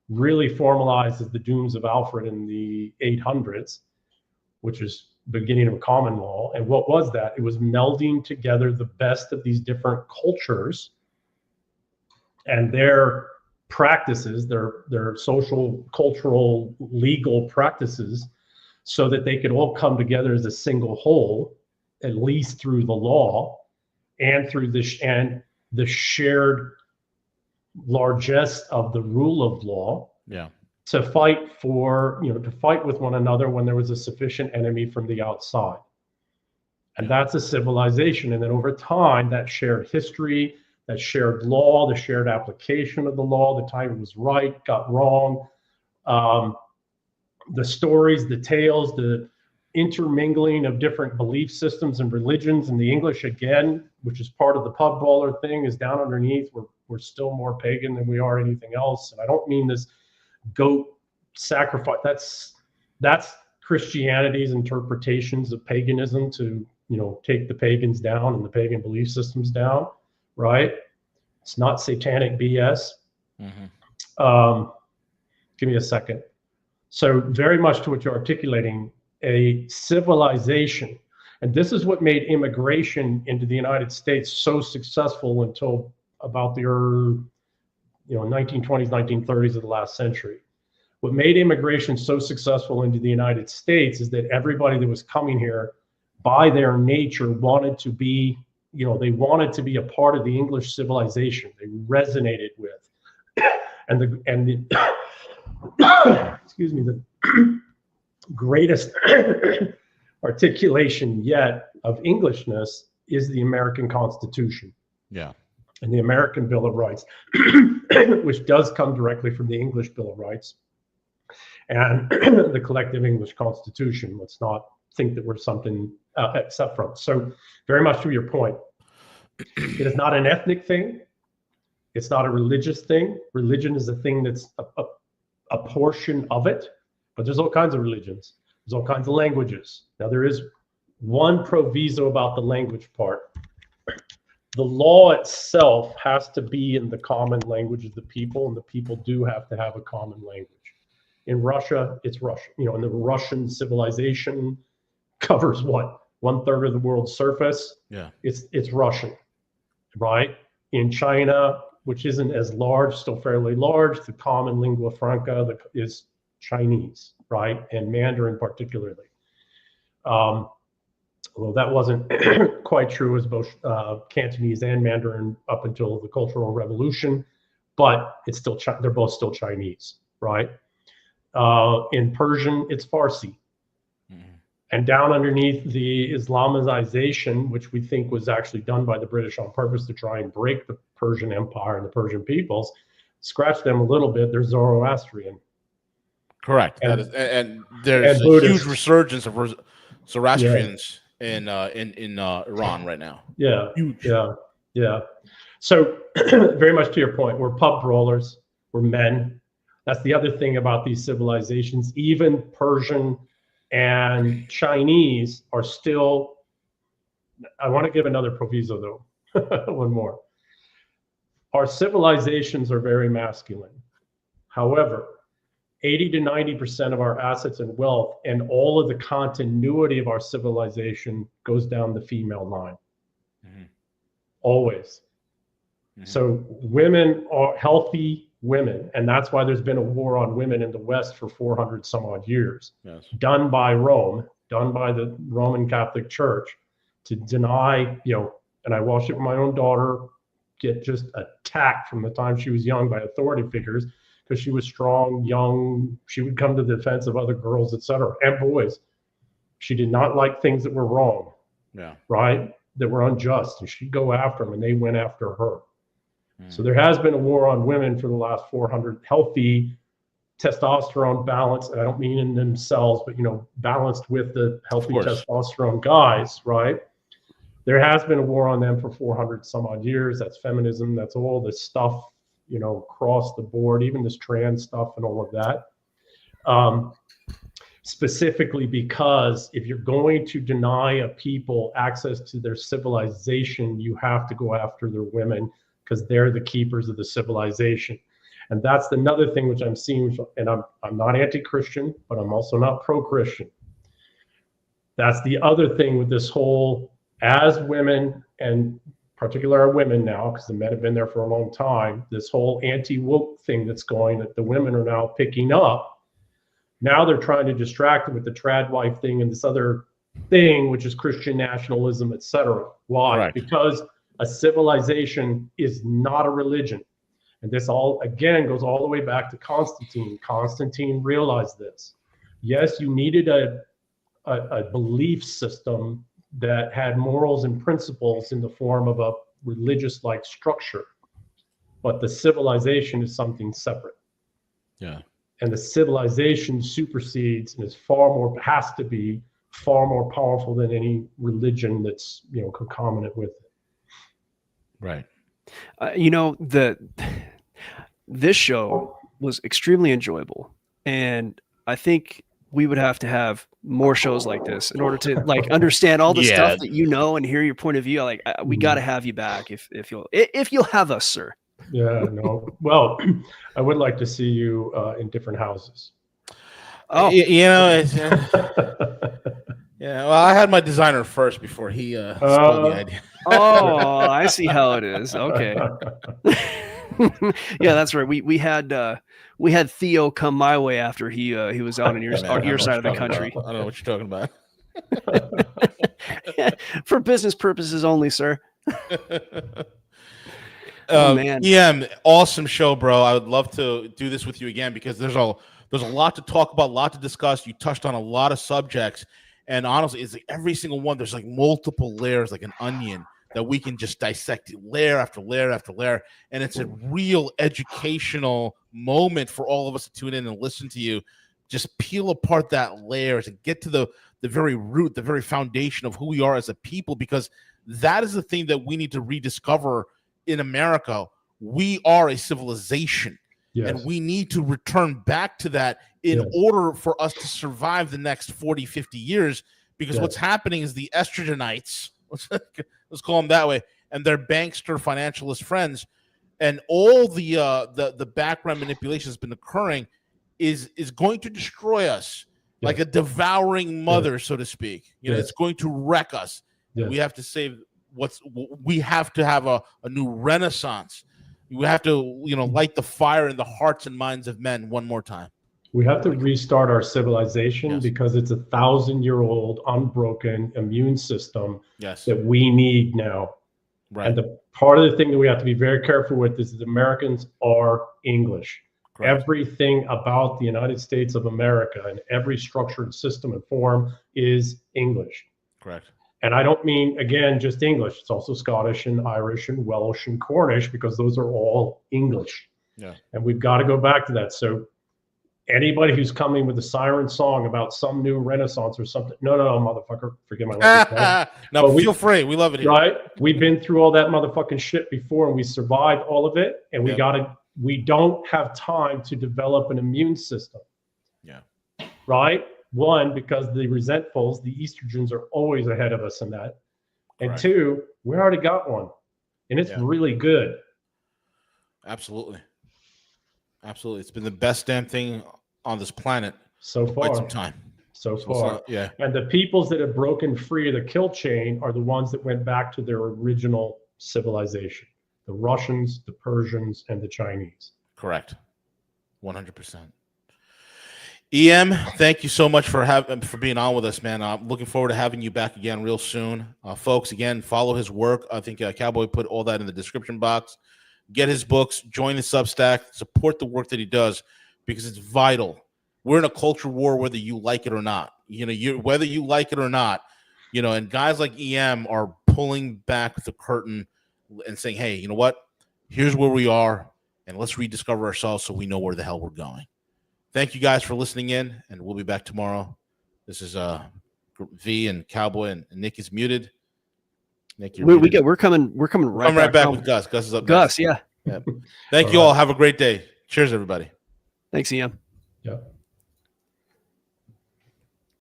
really formalized as the Dooms of Alfred in the 800s, which is the beginning of a common law. And what was that? It was melding together the best of these different cultures and their practices, their social, cultural, legal practices, so that they could all come together as a single whole, at least through the law and through the shared largesse of the rule of law. Yeah. To fight for, you know, to fight with one another when there was a sufficient enemy from the outside. And that's a civilization. And then over time, that shared history, that shared law, the shared application of the law, the time it was right, got wrong, the stories, the tales, the intermingling of different belief systems and religions. And the English, again, which is part of the pub brawler thing, is down underneath. We're still more pagan than we are anything else. And I don't mean this goat sacrifice. That's Christianity's interpretations of paganism to, you know, take the pagans down and the pagan belief systems down, right? It's not satanic BS. Give me a second. So very much to what you're articulating, a civilization, and this is what made immigration into the United States so successful until about the early, 1920s, 1930s of the last century. What made immigration so successful into the United States is that everybody that was coming here, by their nature, wanted to be, they wanted to be a part of the English civilization. They resonated with, and the excuse me, the greatest articulation yet of Englishness is the American Constitution. Yeah. And the American Bill of Rights, which does come directly from the English Bill of Rights and the collective English Constitution. Let's not think that we're something except from. So very much to your point. It is not an ethnic thing. It's not a religious thing. Religion is a thing that's a portion of it, but there's all kinds of religions. There's all kinds of languages. Now, there is one proviso about the language part. The law itself has to be in the common language of the people, and the people do have to have a common language. In Russia, it's Russian. And the Russian civilization covers what? 1/3 of the world's surface. Yeah. It's Russian, right? In China, which isn't as large, still fairly large, the common lingua franca is Chinese, right? And Mandarin particularly. Well, that wasn't quite true as both Cantonese and Mandarin up until the Cultural Revolution, but it's still they're both still Chinese, right? In Persian, it's Farsi. And down underneath the Islamization, which we think was actually done by the British on purpose to try and break the Persian Empire and the Persian peoples, scratch them a little bit, there's Zoroastrian. Correct. And, and there's a huge resurgence of Zoroastrians in Iran right now. Yeah, huge. Yeah. So very much to your point, we're pub brawlers, we're men. That's the other thing about these civilizations. Even Persian and Chinese are still, I want to give another proviso though, one more. Our civilizations are very masculine. However, 80 to 90% of our assets and wealth and all of the continuity of our civilization goes down the female line. Always. So women are healthy women, and that's why there's been a war on women in the West for 400 some odd years. Yes. Done by Rome, done by the Roman Catholic Church to deny, and I watched it with my own daughter get just attacked from the time she was young by authority figures because she was strong, young. She would come to the defense of other girls, etc., and boys. She did not like things that were wrong, right? That were unjust, and she'd go after them, and they went after her. So there has been a war on women for the last 400, healthy testosterone balance, and I don't mean in themselves, but balanced with the healthy testosterone guys, right? There has been a war on them for 400 some odd years. That's feminism. That's all this stuff, across the board, even this trans stuff and all of that. Specifically because if you're going to deny a people access to their civilization, you have to go after their women, because they're the keepers of the civilization. And that's another thing which I'm seeing, and I'm not anti-Christian, but I'm also not pro-Christian. That's the other thing with this whole, as women, and particularly our women now, because the men have been there for a long time, this whole anti-woke thing that's going, that the women are now picking up. Now they're trying to distract them with the trad wife thing and this other thing, which is Christian nationalism, etc. Why? Right. Because a civilization is not a religion. And this all, again, goes all the way back to Constantine. Constantine realized this. Yes, you needed a belief system that had morals and principles in the form of a religious-like structure. But the civilization is something separate. Yeah. And the civilization supersedes and is has to be far more powerful than any religion that's, concomitant with it. Right. This show was extremely enjoyable, and I think we would have to have more shows like this in order to understand all the stuff that and hear your point of view. We got to have you back if you'll have us, sir. Yeah, no. Well, I would like to see you in different houses. Oh, yeah. Well, I had my designer first before he stole the idea. Oh, I see how it is. Okay. Yeah, that's right. We had Theo come my way after he was out on your side of the country. I don't know what you're talking about. For business purposes only, sir. Man. EM, awesome show, bro. I would love to do this with you again because there's a lot to talk about, a lot to discuss. You touched on a lot of subjects, and honestly, it's like every single one. There's multiple layers, like an onion, that we can just dissect layer after layer after layer, and it's a real educational moment for all of us to tune in and listen to you. Just peel apart that layers and get to the very root, the very foundation of who we are as a people, because That is the thing that we need to rediscover in America. We are a civilization, and we need to return back to that in order for us to survive the next 40, 50 years, because what's happening is the estrogenites, let's call them that way, and their bankster financialist friends, and all the background manipulation that's been occurring is going to destroy us like a devouring mother, so to speak. It's going to wreck us. We have to save we have to have a new renaissance. We have to, light the fire in the hearts and minds of men one more time. We have to restart our civilization because it's 1,000-year-old unbroken immune system that we need now. Right. And the part of the thing that we have to be very careful with is that Americans are English. Correct. Everything about the United States of America and every structured system and form is English. Correct. And I don't mean, again, just English. It's also Scottish and Irish and Welsh and Cornish, because those are all English. Yeah. And we've got to go back to that. So anybody who's coming with a siren song about some new renaissance or something, no, motherfucker, forget my language. No, feel free. We love it here. Right? We've been through all that motherfucking shit before, and we survived all of it. And we don't have time to develop an immune system. Yeah. Right? One, because the resentfuls, the estrogens, are always ahead of us in that. And correct. Two, we already got one. And it's really good. Absolutely. Absolutely. It's been the best damn thing on this planet so far. Quite some time. So far. Yeah. And the peoples that have broken free of the kill chain are the ones that went back to their original civilization. The Russians, the Persians, and the Chinese. Correct. 100%. EM, thank you so much for being on with us, man. I'm looking forward to having you back again real soon. Folks, again, follow his work. I think Cowboy put all that in the description box. Get his books, join the Substack, support the work that he does, because it's vital. We're in a culture war, whether you like it or not. Whether you like it or not, and guys like EM are pulling back the curtain and saying, hey, you know what? Here's where we are, and let's rediscover ourselves so we know where the hell we're going. Thank you guys for listening in, and we'll be back tomorrow. This is V and Cowboy, and Nick is muted. Nick, you're muted. We're coming right back with Gus. Gus is up. Gus, next. Yeah. Thank you all. Have a great day. Cheers, everybody. Thanks, EM. Yeah.